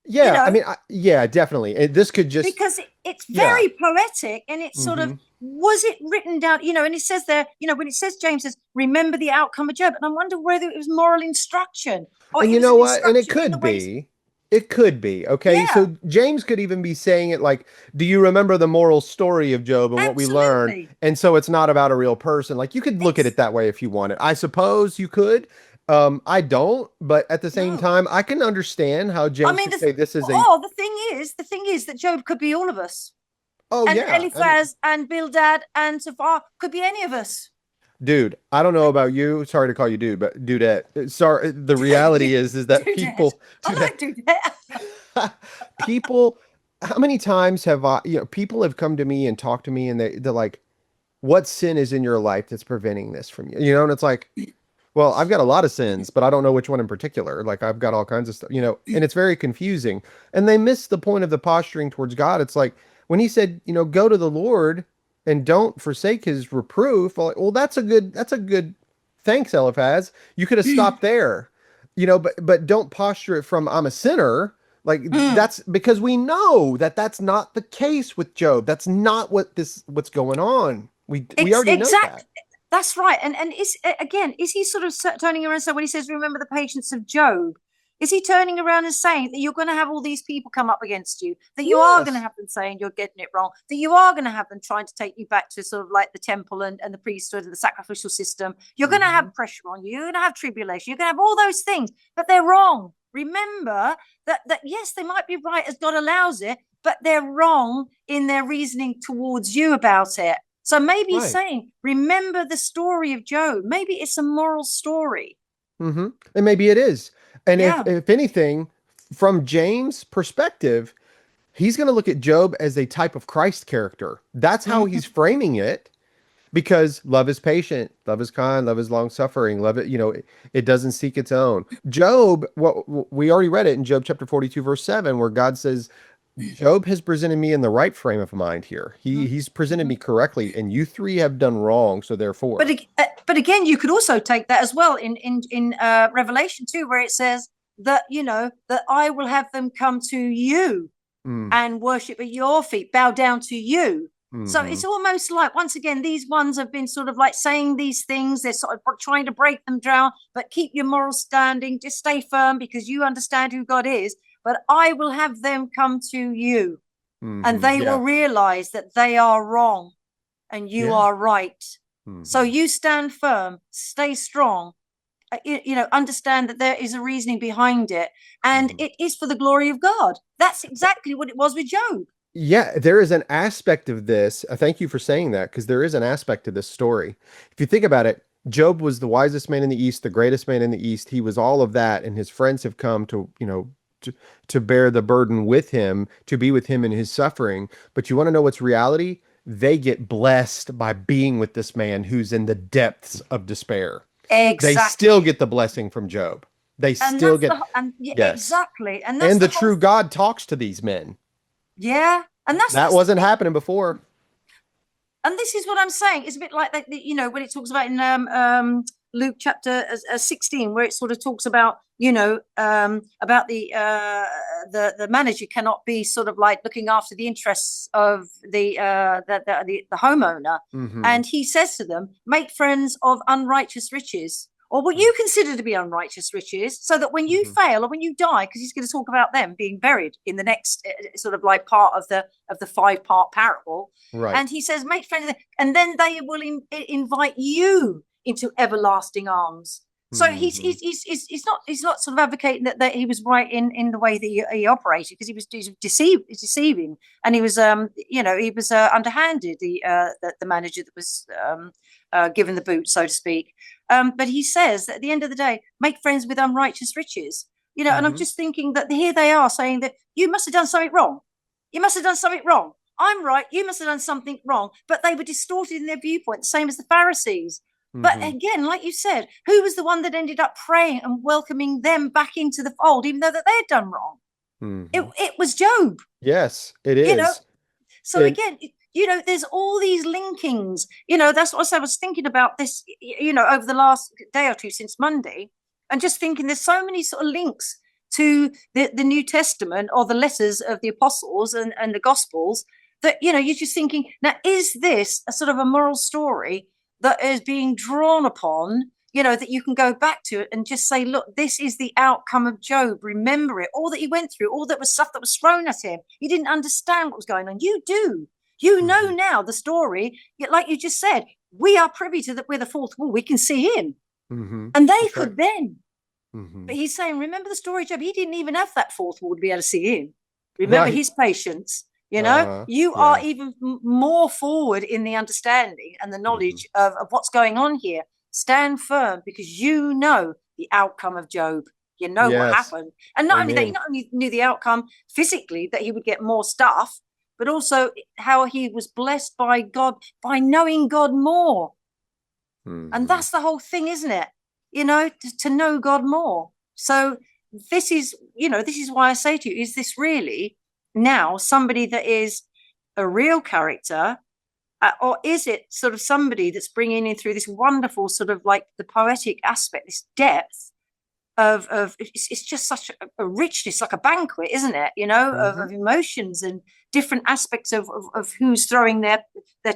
You Yeah, I know, mean, yeah, definitely. This could just, because it's yeah. very poetic and it's sort of Hmm. was it written down, you know, and it says there, you know, when it says James says remember the outcome of Job, and I wonder whether it was moral instruction or And it you was know an what? And it instruction in the could ways. be. It could be. Okay. Yeah, So James could even be saying it like, do you remember the moral story of Job and what we learned? absolutely. And so it's not about a real person. Like you could look at it Ex- that way if you wanted. I suppose you could. I don't, but at the same no, time, I can understand how I James mean could say this is a, oh, the thing is that Job could be all of us, oh and yeah. I mean, Eliphaz and Bildad and Safar could be any of us. dude, I don't know about you. Sorry to call you dude, but dudette. Sorry. The reality is that Dudette. people, I like Dudette. people, how many times have people have come to me and talked to me and they're like, what sin is in your life that's preventing this from you? You know, and it's like, well, I've got a lot of sins, but I don't know which one in particular. Like I've got all kinds of stuff, and it's very confusing. And they miss the point of the posturing towards God. It's like when he said, go to the Lord and don't forsake his reproof. Well, that's a good thanks, Eliphaz. You could have stopped there. But don't posture it from I'm a sinner. Like Mm. that's because we know that that's not the case with Job. That's not what's going on. We already know Exact. that. That's right. And is again, is he sort of turning around? So when he says, "Remember the patience of Job," is he turning around and saying that you're going to have all these people come up against you, that you are going to Yes. have them saying you're getting it wrong, that you are going to have them trying to take you back to sort of like the temple and the priesthood and the sacrificial system. You're going to Hmm. have pressure on you. You're going to have tribulation. You're going to have all those things, but they're wrong. Remember that yes, they might be right as God allows it, but they're wrong in their reasoning towards you about it. So maybe he's Right. saying, remember the story of Job. Maybe it's a moral story. Hmm. And maybe it is. And if Yeah. if anything, from James' perspective, he's going to look at Job as a type of Christ character. That's how he's Mm-hmm. framing it because love is patient, love is kind, love is long suffering, love it, it doesn't seek its own. Job, what we already read it in Job chapter 42 verse 7 where God says Job has presented me in the right frame of mind here. He's presented me correctly and you three have done wrong, so But therefore. but again, you could also take that as well in Revelation 2, where it says that that I will have them come to you Mm, and worship at your feet, bow down to you. So hmm. it's almost like, once again, these ones have been sort of like saying these things. They're sort of trying to break them down, but keep your moral standing. Just stay firm because you understand who God is. But I will have them come to you, and Hmm. they will Yeah. realize that they are wrong and you Yeah. are right. So Hmm. you stand firm, stay strong, understand that there is a reasoning behind it, and Hmm. it is for the glory of God. That's exactly what it was with Job. Yeah, there is an aspect of this. Thank you for saying that because there is an aspect to this story. If you think about it, Job was the wisest man in the East, the greatest man in the East. He was all of that, and his friends have come to bear the burden with him, to be with him in his suffering. But you want to know what's reality? They get blessed by being with this man who's in the depths of despair. They still Exactly. get the blessing from Job. They And still that's get, the and yeah, yes. exactly. And that's And the the whole true God talks to these men. yeah. And That that's the wasn't thing. happening before. And this is what I'm saying. It's a bit like that, when it talks about in Luke chapter 16, where it sort of talks about, about the manager cannot be sort of like looking after the interests of the homeowner. Mm-hmm. And he says to them, make friends of unrighteous riches, or what you consider to be unrighteous riches, so that when you Mm-hmm. fail or when you die, because he's going to talk about them being buried in the next sort of like part of the 5-part parable. Right. And he says, make friends, and then they will invite you into everlasting arms. So Mm-hmm. he's not sort of advocating that he was right in the way that he operated, because he was deceiving, and he was he was underhanded, the manager that was given the boot, so to speak. But he says that at the end of the day, make friends with unrighteous riches. And I'm Mm-hmm. just thinking that here they are saying that you must have done something wrong. You must have done something wrong. I'm right. You must have done something wrong. But they were distorted in their viewpoint, the same as the Pharisees. But Mm-hmm. again, like you said, who was the one that ended up praying and welcoming them back into the fold, even though that they had done wrong? Mm-hmm. It was Job. Yes, it You know, is. so And again, there's all these linkings. That's what I was thinking about this, over the last day or two since Monday, and just thinking there's so many sort of links to the New Testament or the letters of the apostles and the Gospels, that, you're just thinking, now, is this a sort of a moral story that is being drawn upon, that you can go back to it and just say, look, this is the outcome of Job. Remember it, all that he went through, all that was stuff that was thrown at him. He didn't understand what was going on. You do. You know mm-hmm. now the story, like you just said, we are privy to that. We're the fourth wall. We can see him. Mm-hmm. And they That's right. could then. Mm-hmm. But he's saying, remember the story of Job? He didn't even have that fourth wall to be able to see him. Remember Right. his patience. Uh-huh. You are Yeah. even more forward in the understanding and the Mm-hmm. knowledge of what's going on here. Stand firm, because you know the outcome of Job. You know what Yes. happened. And not only that, you Amen. not only knew the outcome physically, that he would get more stuff, but also how he was blessed by God by knowing God more. And Mm-hmm. that's the whole thing, isn't it? To know God more. So this is why I say to you, is this really now somebody that is a real character, or is it sort of somebody that's bringing in through this wonderful sort of like the poetic aspect, this depth of it's just such a richness, like a banquet, isn't it? Mm-hmm. Of emotions and different aspects of who's throwing their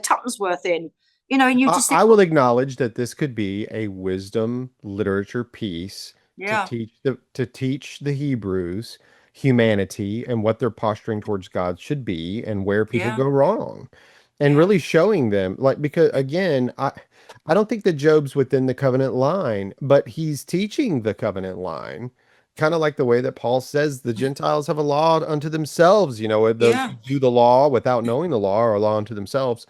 tuppence worth in. And you just think, I will acknowledge that this could be a wisdom literature piece yeah, to teach the Hebrews humanity and what their posturing towards God should be and where people yeah, go wrong. And yeah. really showing them, like, because again, I don't think that Job's within the covenant line, but he's teaching the covenant line. Kind of like the way that Paul says the Gentiles have a law unto themselves, the Yeah. do the law without knowing the law or a law unto themselves.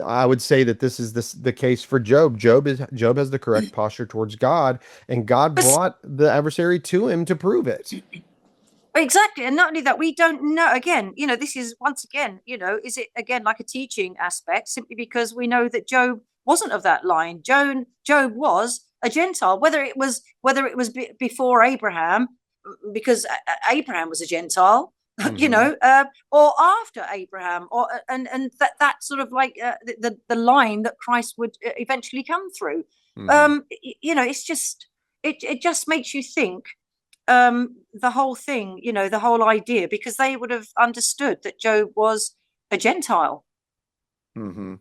I would say that this is the case for Job. Job has the correct posture towards God, and God But brought the adversary to him to prove it. exactly. And not only that, we don't know. Again, this is once again, is it again like a teaching aspect, simply because we know that Job wasn't of that line. Job was a Gentile, whether it was before Abraham, because Abraham was a Gentile, Hmm. or after Abraham, or and that sort of like the line that Christ would eventually come through. Hmm. It's just it just makes you think, the whole thing, the whole idea, because they would have understood that Job was a Gentile. Hmm.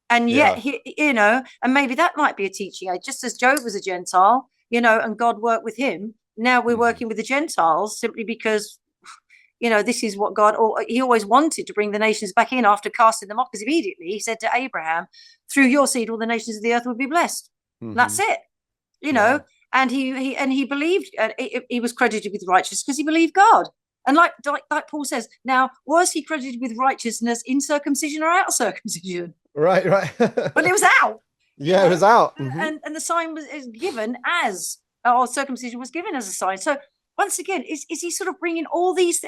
And yet Yeah. and maybe that might be a teaching aid, just as Job was a Gentile, and God worked with him. Now we're Hmm. working with the Gentiles simply because, this is what God, or he always wanted to bring the nations back in after casting them off, because immediately he said to Abraham, through your seed, all the nations of the earth will be blessed. And that's Hmm. it, you know. Yeah. And he believed, he was credited with righteousness because he believed God. And like Paul says, now, was he credited with righteousness in circumcision or out of circumcision? Right. Right. Well, it was out, Yeah, it was out. Hmm. and the sign is given as, or circumcision was given as a sign. So once again, is he sort of bringing all these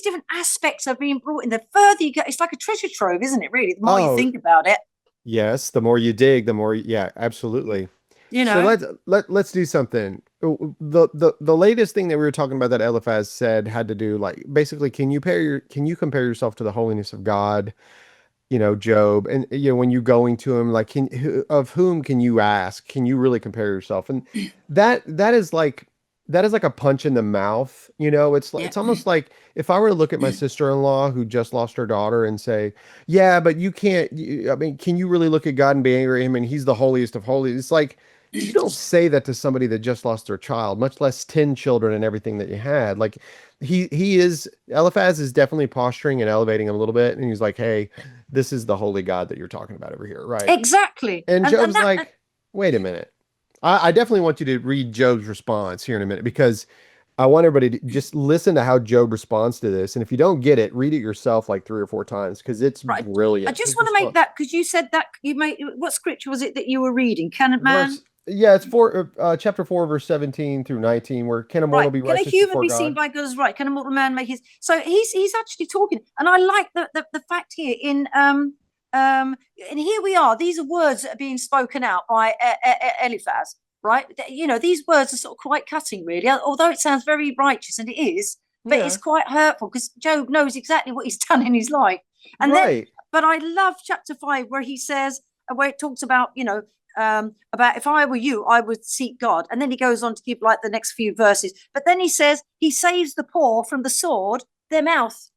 different aspects are being brought in? The further you go, it's like a treasure trove, isn't it? Really, the more you Oh, think about it, yes. The more you dig, the more. Yeah, absolutely. you So know. let's do something. The latest thing that we were talking about that Eliphaz said had to do, like, basically, can you compare yourself to the holiness of God? Job, and when you're going to him, like, of whom can you ask? Can you really compare yourself? And that is like a punch in the mouth. Yeah. It's almost like if I were to look at my sister-in-law who just lost her daughter and say, "Yeah, but you can't. I mean, can you really look at God and be angry at him? And he's the holiest of holies." It's like you don't say that to somebody that just lost their child, much less 10 children and everything that you had. Like Eliphaz is definitely posturing and elevating him a little bit, and he's like, "Hey, this is the holy God that you're talking about over here, right?" Exactly. And And Job's that like, "Wait a minute. I definitely want you to read Job's response here in a minute because I want everybody to just listen to how Job responds to this. And if you don't get it, read it yourself like 3 or 4 times because it's right. I brilliant. just His want to make response, that because you said that you made what scripture was it that you were reading? Can it man? verse, yeah, it's chapter 4, verse 17 through 19, where can a Right. mortal be Can a righteous human before be seen God? by God as right? Can a mortal man make his? So he's actually talking, and I like the fact here and here we are. These are words that are being spoken out by Eliphaz, right? These words are sort of quite cutting, really. Although it sounds very righteous, and it is, but it's Yeah, quite hurtful because Job knows exactly what he's done in his life. And then, right. but I love chapter 5 where he says, where it talks about if I were you, I would seek God. And then he goes on to give like the next few verses. But then he says he saves the poor from the sword, their mouth.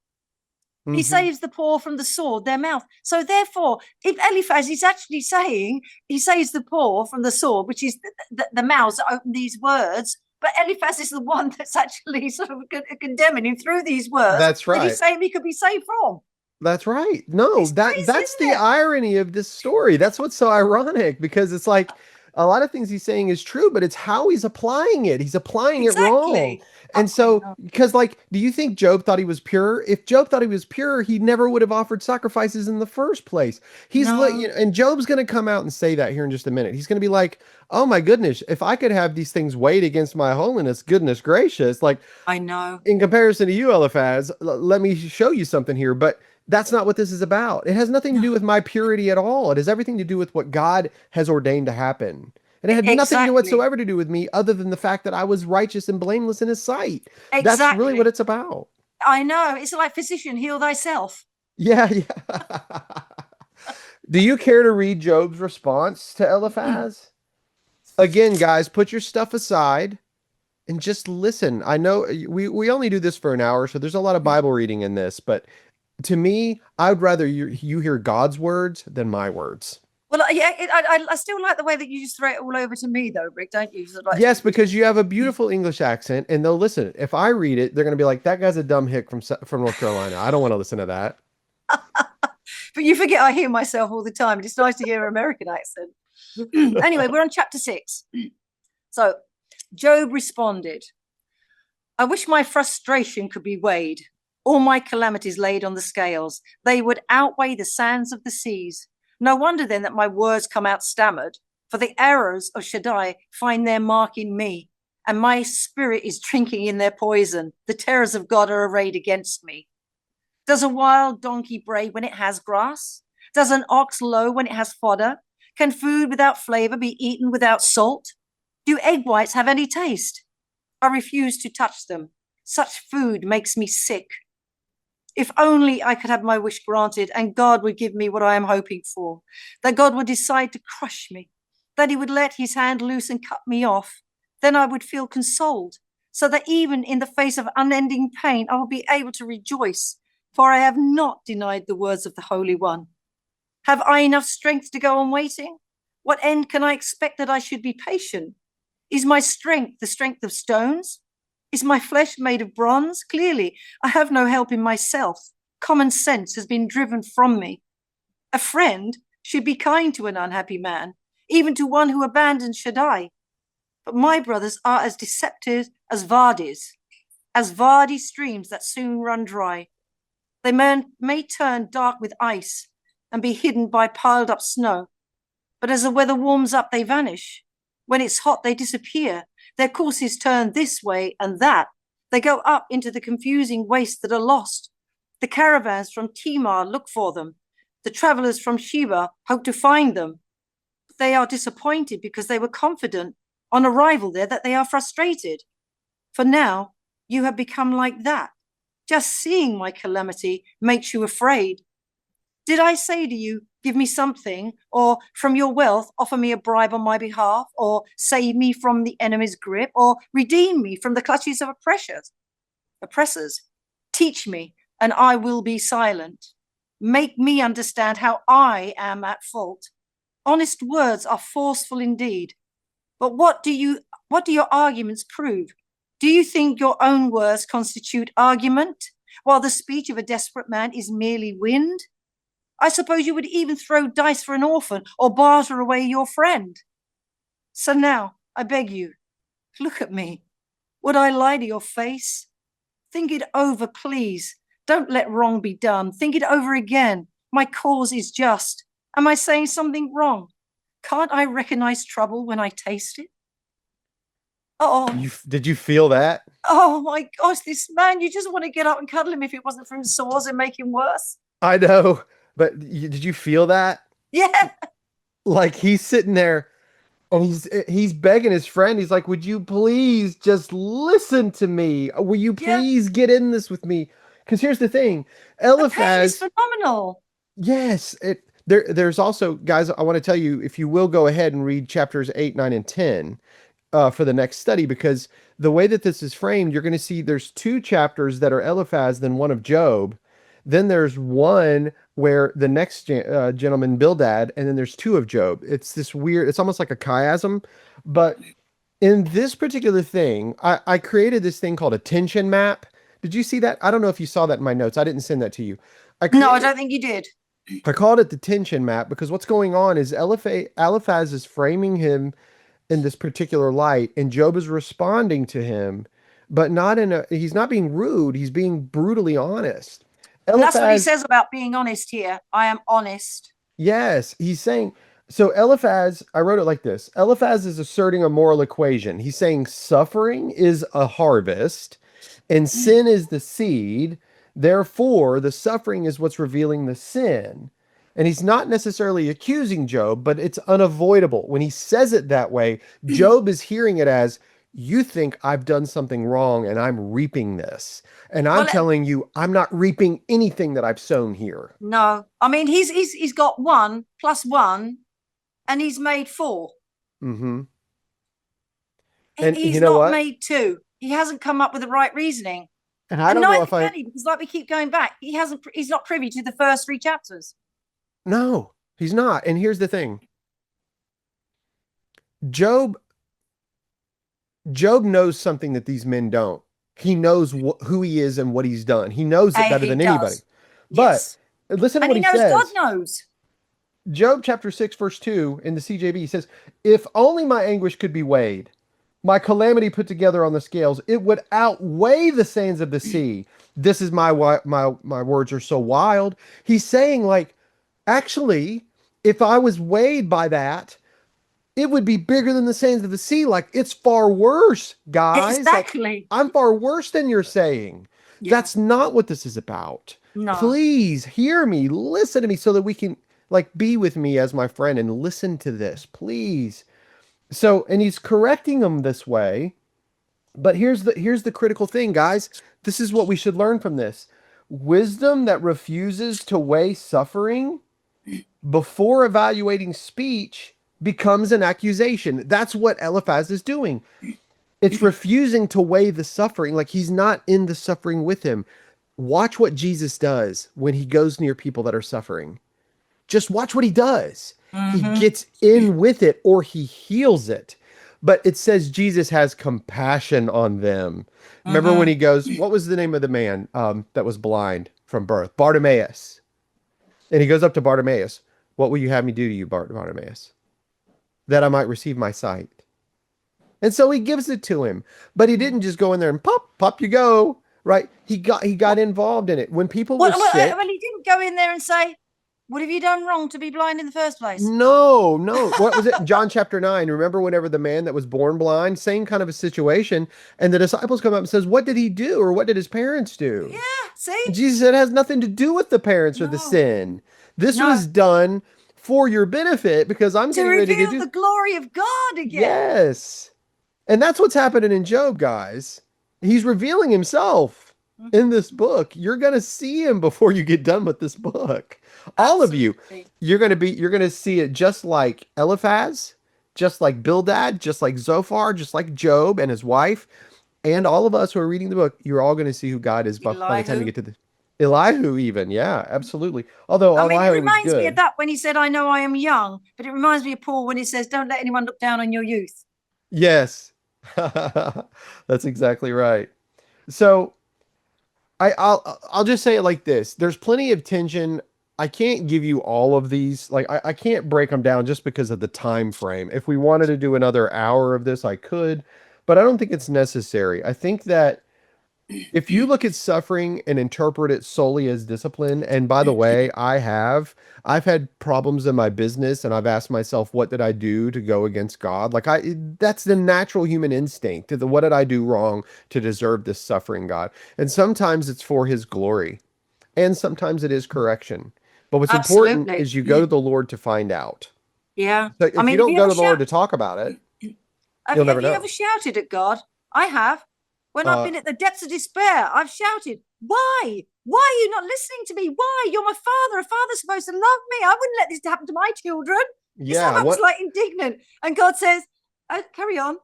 He Hmm. saves the poor from the sword, their mouth. So therefore, if Eliphaz is actually saying he saves the poor from the sword, which is the mouths that open these words, but Eliphaz is the one that's actually sort of condemning him through these words That's that he's right. saying he could be saved from. That's right. No, It's crazy, that's the isn't it? irony of this story. That's what's so ironic because it's like a lot of things he's saying is true, but it's how he's applying it. He's applying it wrong. Exactly. And I so, know. because like, do you think Job thought he was pure? If Job thought he was pure, he never would have offered sacrifices in the first place. No, And Job's going to come out and say that here in just a minute. He's going to be like, "Oh my goodness, if I could have these things weighed against my holiness, goodness gracious, like I know. in comparison to you, Eliphaz, let me show you something here." But that's not what this is about. It has nothing to do No, with my purity at all. It has everything to do with what God has ordained to happen. And it had nothing exactly. whatsoever to do with me other than the fact that I was righteous and blameless in his sight. That's really what Exactly. it's about. I know. It's like physician, heal thyself. Yeah, yeah. Do you care to read Job's response to Eliphaz? Again, guys, put your stuff aside and just listen. I know we only do this for an hour, so there's a lot of Bible reading in this, but to me, I would rather you hear God's words than my words. Well, yeah, I still like the way that you just throw it all over to me, though, Rick, don't you? Sort of like, Yes, because you have a beautiful English accent, and they'll listen. If I read it, they're going to be like, "That guy's a dumb hick from North Carolina. I don't want to listen to that." but you forget I hear myself all the time. It's nice to hear an American accent. Anyway, we're on chapter 6. So Job responded, I wish my frustration could be weighed, all my calamities laid on the scales. They would outweigh the sands of the seas. No wonder then that my words come out stammered, for the arrows of Shaddai find their mark in me, and my spirit is drinking in their poison. The terrors of God are arrayed against me. Does a wild donkey bray when it has grass? Does an ox low when it has fodder? Can food without flavor be eaten without salt? Do egg whites have any taste? I refuse to touch them. Such food makes me sick. If only I could have my wish granted and God would give me what I am hoping for, that God would decide to crush me, that he would let his hand loose and cut me off, then I would feel consoled, so that even in the face of unending pain, I will be able to rejoice, for I have not denied the words of the Holy One. Have I enough strength to go on waiting? What end can I expect that I should be patient? Is my strength the strength of stones? Is my flesh made of bronze? Clearly, I have no help in myself. Common sense has been driven from me. A friend should be kind to an unhappy man, even to one who abandons Shaddai. But my brothers are as deceptive as Vardi streams that soon run dry. They may turn dark with ice and be hidden by piled up snow. But as the weather warms up, they vanish. When it's hot, they disappear. Their courses turn this way and that. They go up into the confusing wastes that are lost. The caravans from Timar look for them. The travelers from Sheba hope to find them. But they are disappointed because they were confident on arrival there that they are frustrated. For now, you have become like that. Just seeing my calamity makes you afraid. Did I say to you, give me something, or from your wealth, offer me a bribe on my behalf, or save me from the enemy's grip, or redeem me from the clutches of oppressors? Teach me, and I will be silent. Make me understand how I am at fault. Honest words are forceful indeed, but what do your arguments prove? Do you think your own words constitute argument, while the speech of a desperate man is merely wind? I suppose you would even throw dice for an orphan or barter away your friend. So now, I beg you, look at me. Would I lie to your face? Think it over, please. Don't let wrong be done. Think it over again. My cause is just. Am I saying something wrong? Can't I recognize trouble when I taste it? Oh, Did you feel that? oh my gosh, this man, you just want to get up and cuddle him if it wasn't for his sores and make him worse. I know, but did you feel that? Yeah, Like he's sitting there and he's begging his friend. He's like, "Would you please just listen to me? Will you yeah. please get in this with me?" Because here's the thing, The pain is Eliphaz. phenomenal. Yes, there's also, guys, I want to tell you, if you will go ahead and read chapters 8, 9, and 10 for the next study, because the way that this is framed, you're going to see there's two chapters that are Eliphaz, then one of Job. Then there's one where the next gentleman, Bildad, and then there's two of Job. It's this weird, it's almost like a chiasm. But in this particular thing, I created this thing called a tension map. Did you see that? I don't know if you saw that in my notes. I didn't send that to you. No, I don't think you did. I called it the tension map because what's going on is Eliphaz is framing him in this particular light, and Job is responding to him, but not in a, he's not being rude, he's being brutally honest. And that's what he Eliphaz, says about being honest here. I am honest. yes, he's saying, so Eliphaz, I wrote it like this. Eliphaz is asserting a moral equation. He's saying suffering is a harvest and sin is the seed. Therefore, the suffering is what's revealing the sin. And he's not necessarily accusing Job, but it's unavoidable. When he says it that way, Job is hearing it as, you think I've done something wrong and I'm reaping this. And I'm Well, telling you, I'm not reaping anything that I've sown here. no, I mean he's got 1 + 1, and he's made 4. Mm-hmm. And He's you know not what? made 2. He hasn't come up with the right reasoning. And I And don't know neither if I, can he, because like we keep going back, he's not privy to the first 3 chapters. no, he's not. And here's the thing. Job Job knows something that these men don't. He knows who he is and what he's done. He knows it better He than anybody. does. But Yes. listen to And what he he knows God says. knows. Job chapter 6, verse 2 in the CJB, he says, if only my anguish could be weighed, my calamity put together on the scales, it would outweigh the sands of the sea. This is my words are so wild. He's saying, like, actually, if I was weighed by that, it would be bigger than the sands of the sea. Like, it's far worse, guys. Like, Exactly. I'm far worse than you're saying. Yeah. That's not what this is about. No. Please hear me, listen to me so that we can, like, be with me as my friend and listen to this, please. So, and he's correcting them this way. But here's the critical thing, guys. This is what we should learn from this. Wisdom that refuses to weigh suffering before evaluating speech becomes an accusation. That's what Eliphaz is doing. It's refusing to weigh the suffering, like he's not in the suffering with him. Watch what Jesus does when he goes near people that are suffering. Just watch what he does. Mm-hmm. He gets in with it or he heals it. But it says Jesus has compassion on them. Remember when he goes, what was the name of the man that was blind from birth? Bartimaeus. And he goes up to Bartimaeus. What will you have me do to you, Bartimaeus? That I might receive my sight. And so he gives it to him. But he didn't just go in there and pop you go. Right? He got involved in it. When people were sick. Well, he didn't go in there and say, what have you done wrong to be blind in the first place? No. What was it? John chapter 9. Remember whenever the man that was born blind, same kind of a situation. And the disciples come up and says, what did he do? Or what did his parents do? Yeah, see? And Jesus said, it has nothing to do with the parents or the sin. This was done for your benefit because I'm getting ready to do the glory of God again. Yes. And that's what's happening in Job, guys. He's revealing himself in this book. You're going to see him before you get done with this book. All of you. Absolutely. You're going to see it just like Eliphaz, just like Bildad, just like Zophar, just like Job and his wife, and all of us who are reading the book. You're all going to see who God is by the time you Elihu. get to the Elihu even. Yeah, absolutely. Although I mean, it Elihu was reminds me of good. that when he said, I know I am young, but it reminds me of Paul when he says, don't let anyone look down on your youth. Yes. That's exactly right. So I'll just say it like this. There's plenty of tension. I can't give you all of these. Like I can't break them down just because of the time frame. If we wanted to do another hour of this, I could, but I don't think it's necessary. I think that if you look at suffering and interpret it solely as discipline, and by the way, I've had problems in my business and I've asked myself, what did I do to go against God? That's the natural human instinct. What did I do wrong to deserve this suffering, God? And sometimes it's for his glory, and sometimes it is correction. But what's important Absolutely. is you go to the Lord to find out. Yeah. So I if you mean, have don't you go ever to the Lord shout? to talk about it, Have you'll you, never have you know. ever shouted at God? I have. When I've Uh, been at the depths of despair, I've shouted, Why? Why are you not listening to me? Why? You're my father. A father's supposed to love me. I wouldn't let this happen to my children. It's yeah, almost what like indignant. And God says, oh, carry on.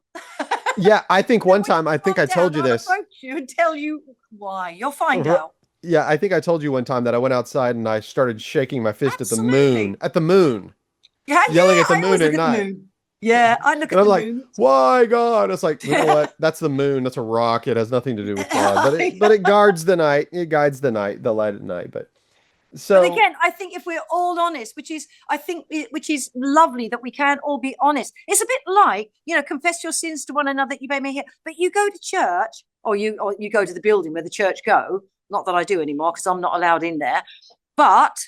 yeah, I think Then one when you time, I think calm I told down, you I'll this. approach you and tell you why. You'll find R- out. Yeah, I think I told you one time that I went outside and I started shaking my fist Absolutely. at the moon, Yeah, yelling yeah. at the I moon always at look at the night. moon. Yeah, I look And at I'm the like, moon. "Why, God?" It's like, you know what? That's the moon. That's a rock. It has nothing to do with God. But Yeah. it guards the night. It guides the night, the light at night. But But so, again, I think if we're all honest, which is lovely that we can all be honest. It's a bit like, confess your sins to one another that you may hear. But you go to church, or you go to the building where the church go. Not that I do anymore because I'm not allowed in there. But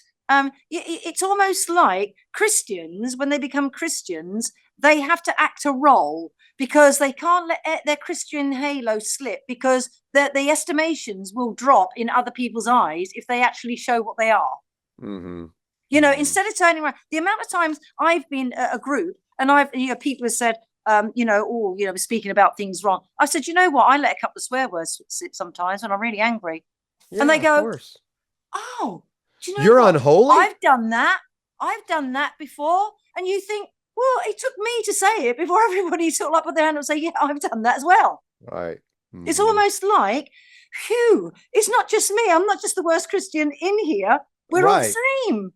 it's almost like Christians, when they become Christians, they have to act a role because they can't let their Christian halo slip because the estimations will drop in other people's eyes if they actually show what they are. hmm hmm Instead of turning around, the amount of times I've been at a group and people have said, speaking about things wrong. I said, you know what? I let a couple of swear words slip sometimes when I'm really angry. And they yeah, of go, course. oh, do you know You're what? unholy, I've done that. I've done that before. And you think, well, it took me to say it before everybody sort of up with their hand and say, yeah, I've done that as well. right? It's hmm almost like, phew, it's not just me. I'm not just the worst Christian in here. We're all the Right. same.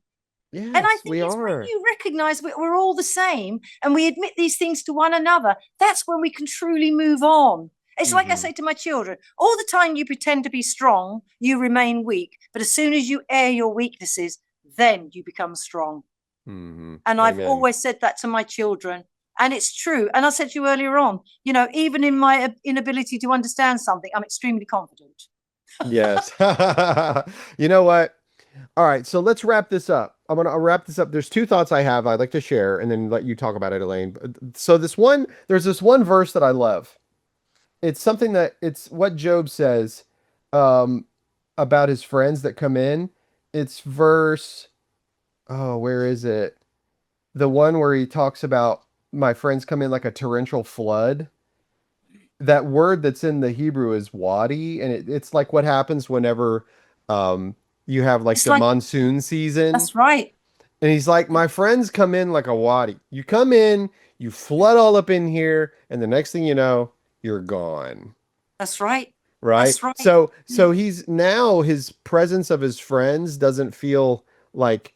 And I Yes, think we it's when are. you recognize we're all the same and we admit these things to one another, that's when we can truly move on. It's like I hmm say to my children, all the time you pretend to be strong, you remain weak. But as soon as you air your weaknesses, then you become strong. And I've Amen. always said that to my children. And it's true. And I said to you earlier on, even in my inability to understand something, I'm extremely confident. Yes. You know what? All right, so let's wrap this up. I'll wrap this up. There's two thoughts I have I'd like to share and then let you talk about it, Elaine. So there's this one verse that I love. It's what Job says um, about his friends that come in. It's verse, oh, where is it? The one where he talks about my friends come in like a torrential flood. That word that's in the Hebrew is wadi, and it's like what happens whenever you have like It's the like, monsoon season. that's right. And he's like, my friends come in like a wadi. You come in, you flood all up in here, and the next thing you know, you're gone. That's right. Right? That's right. So he's now his presence of his friends doesn't feel like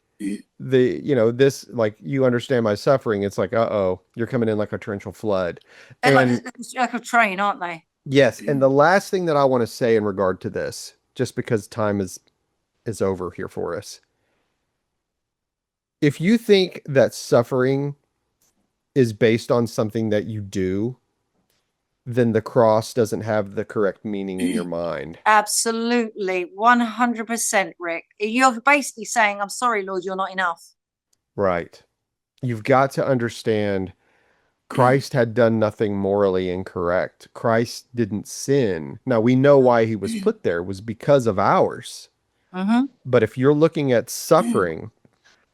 this like you understand my suffering. It's like, uh-oh, you're coming in like a torrential flood. They're And like a train, aren't they? yes, and the last thing that I want to say in regard to this, just because time is over here for us. If you think that suffering is based on something that you do, then the cross doesn't have the correct meaning in your mind. Absolutely. 100%, Rick. You're basically saying, I'm sorry, Lord, you're not enough. Right. You've got to understand Christ had done nothing morally incorrect. Christ didn't sin. Now we know why he was put there was because of ours. Mm-hmm. But if you're looking at suffering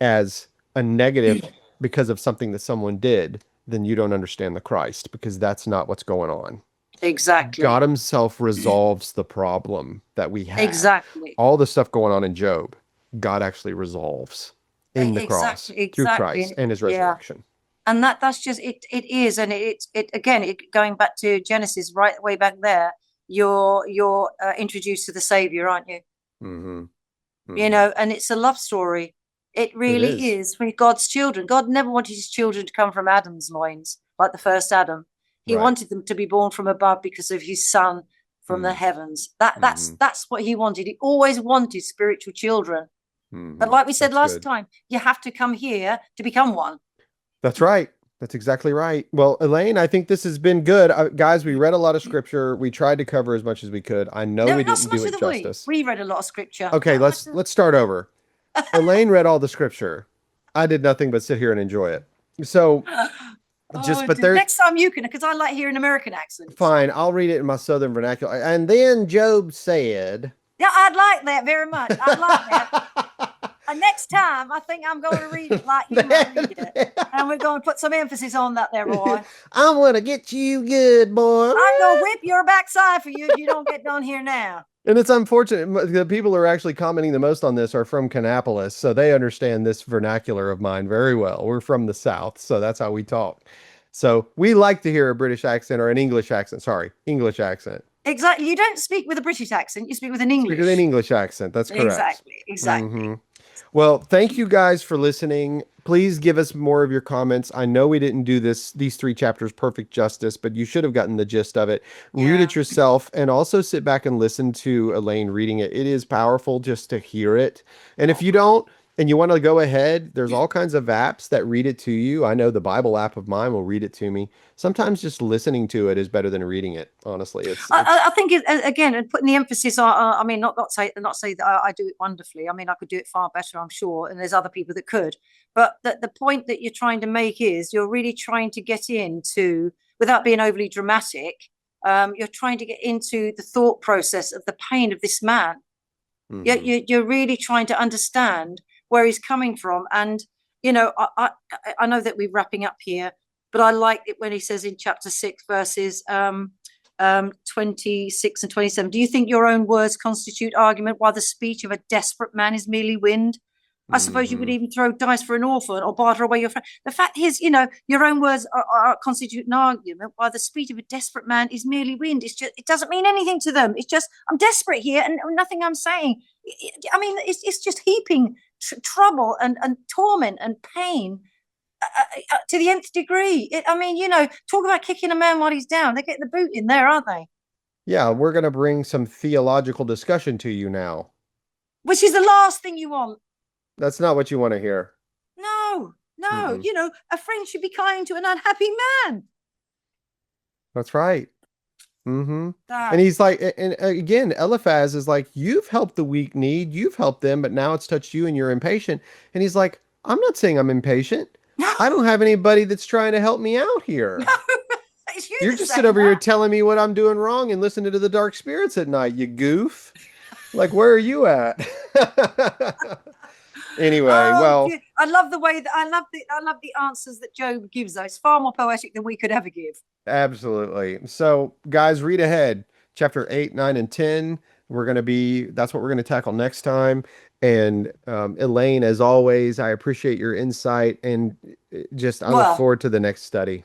as a negative because of something that someone did, then you don't understand the Christ because that's not what's going on. God Exactly. himself resolves the problem that we have. Exactly. All the stuff going on in Job. God actually resolves in the cross Exactly, through exactly. Christ and his Yeah. resurrection. And that's just it is. And it again, going back to Genesis, right way back there, you're introduced to the Savior, aren't you? Hmm. You Hmm. know, and it's a love story. It It really is. is for God's children. God never wanted his children to come from Adam's loins, like the first Adam. He Right. wanted them to be born from above because of his son from the Mm. heavens. That Hmm. that's what he wanted. He always wanted spiritual children. But Hmm. like we said That's last good. time, you have to come here to become one. That's right. That's exactly right. Well, Elaine, I think this has been good. Guys, we read a lot of scripture. We tried to cover as much as we could. I know No, we not so didn't much do of it the we. justice. We read a lot of scripture. Okay, let's start over. Elaine read all the scripture. I did nothing but sit here and enjoy it. So just Oh, but dear. there's Next time you can, because I like hearing American accents. fine. I'll read it in my southern vernacular. And then Job said, Yeah, I'd like that very much. I'd like that. And next time, I think I'm going to read it like you want to read it. And we're going to put some emphasis on that there, boy. I'm gonna get you good, boy. I'm going to whip your backside for you if you don't get done here now. And it's unfortunate. The people who are actually commenting the most on this are from Kannapolis, so they understand this vernacular of mine very well. We're from the South, so that's how we talk. So we like to hear a British accent or an English accent. Sorry, English accent. Exactly. You don't speak with a British accent, you speak with an Speak with an English. English accent. That's correct. Exactly. Exactly. Hmm. Well, thank you guys for listening. Please give us more of your comments. I know we didn't do these three chapters perfect justice, but you should have gotten the gist of it. Read Yeah. it yourself and also sit back and listen to Elaine reading it. It is powerful just to hear it. And if Oh, you don't and you want to go ahead, there's all kinds of apps that read it to you. I know the Bible app of mine will read it to me. Sometimes just listening to it is better than reading it. Honestly, it's I think again, and putting the emphasis on. I mean, not say that I do it wonderfully. I mean, I could do it far better, I'm sure, and there's other people that could. But the point that you're trying to make is you're really trying to get into, without being overly dramatic. You're trying to get into the thought process of the pain of this man. mhm. You're really trying to understand where he's coming from, and I know that we're wrapping up here, but I like it when he says in chapter 6, verses 26 and 27. Do you think your own words constitute argument, while the speech of a desperate man is merely wind? I suppose you would Mhm. even throw dice for an orphan or barter away your friend. The fact is, your own words constitute an argument, while the speech of a desperate man is merely wind. It doesn't mean anything to them. It's just, I'm desperate here, and nothing I'm saying. I mean, it's just heaping trouble and torment and pain to the nth degree. I mean, talk about kicking a man while he's down. They're getting the boot in there, aren't they? Yeah, we're going to bring some theological discussion to you now. Which is the last thing you want. That's not what you want to hear. No, no. Mm-mm. A friend should be kind to an unhappy man. That's right. Mm-hmm. And That. he's like, and again, Eliphaz is like, you've helped the weak need, you've helped them, but now it's touched you and you're impatient. And he's like, I'm not saying I'm impatient. No, I don't have anybody that's trying to help me out no. here. It's you You're that's just sitting saying over here that. telling me what I'm doing wrong and listening to the dark spirits at night, you goof. Like, where are you at? Anyway, Oh, well, dear. I love the way that I love the answers that Job gives though. It's far more poetic than we could ever give. absolutely. So, guys, read ahead. Chapter 8, 9, and 10. That's what we're going to tackle next time. And Elaine, as always, I appreciate your insight and I look Well, forward to the next study.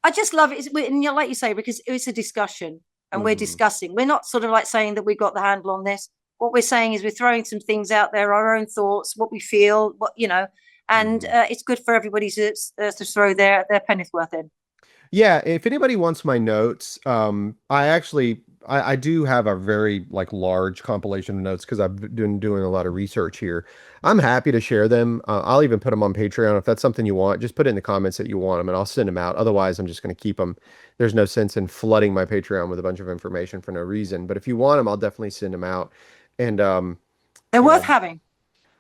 I just love it. And like you say, because it's a discussion and we're Hmm. discussing. We're not sort of like saying that we've got the handle on this. What we're saying is we're throwing some things out there, our own thoughts, what we feel, and Hmm. it's good for everybody to throw their penny's worth in. Yeah, if anybody wants my notes, I do have a very like large compilation of notes because I've been doing a lot of research here. I'm happy to share them. I'll even put them on Patreon if that's something you want. Just put it in the comments that you want them, and I'll send them out. Otherwise, I'm just going to keep them. There's no sense in flooding my Patreon with a bunch of information for no reason. But if you want them, I'll definitely send them out. And They're you worth know, having.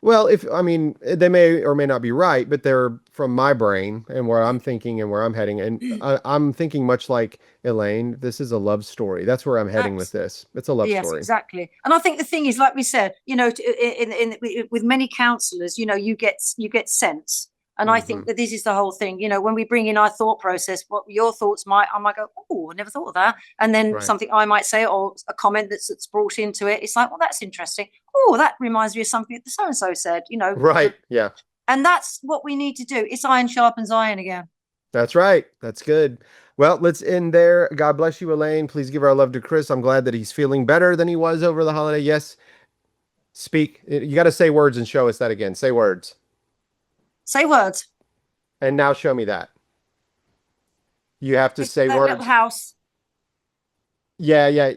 well, if I mean, they may or may not be right, but they're from my brain and where I'm thinking and where I'm heading. And I'm thinking much like Elaine, this is a love story. That's where I'm heading with this. It's a love Yes, story. exactly. And I think the thing is, like we said, with many counselors, you get sense. And I think that this is the whole thing. When we bring in our thought process, what your thoughts I might go, oh, I never thought of that. And then something I might say, or a comment that's brought into it. It's like, well, that's interesting. Oh, that reminds me of something that so-and-so said, Right. Yeah. And that's what we need to do. It's iron sharpens iron again. That's right. That's good. Well, let's end there. God bless you, Elaine. Please give our love to Chris. I'm glad that he's feeling better than he was over the holiday. Yes. Speak. You got to say words and show us that again. Say words. Say words. And now show me that. You have to say words. Little house. Yeah.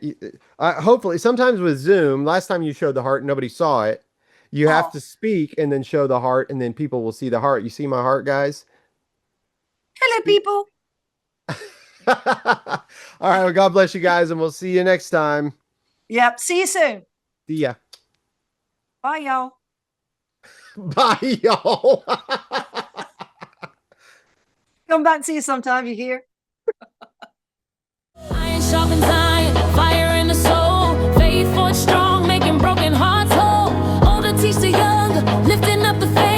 Hopefully, sometimes with Zoom, last time you showed the heart, nobody saw it. You have to speak and then show the heart, and then people will see the heart. You see my heart, guys? Hello, people. All right. Well, God bless you guys, and we'll see you next time. Yep. See you soon. See ya. Bye, y'all. Bye, y'all. Come back and see you sometime. You hear? Iron sharpens iron, fire in the soul, faithful and strong, making broken hearts whole. Older teach the younger, lifting up the faith.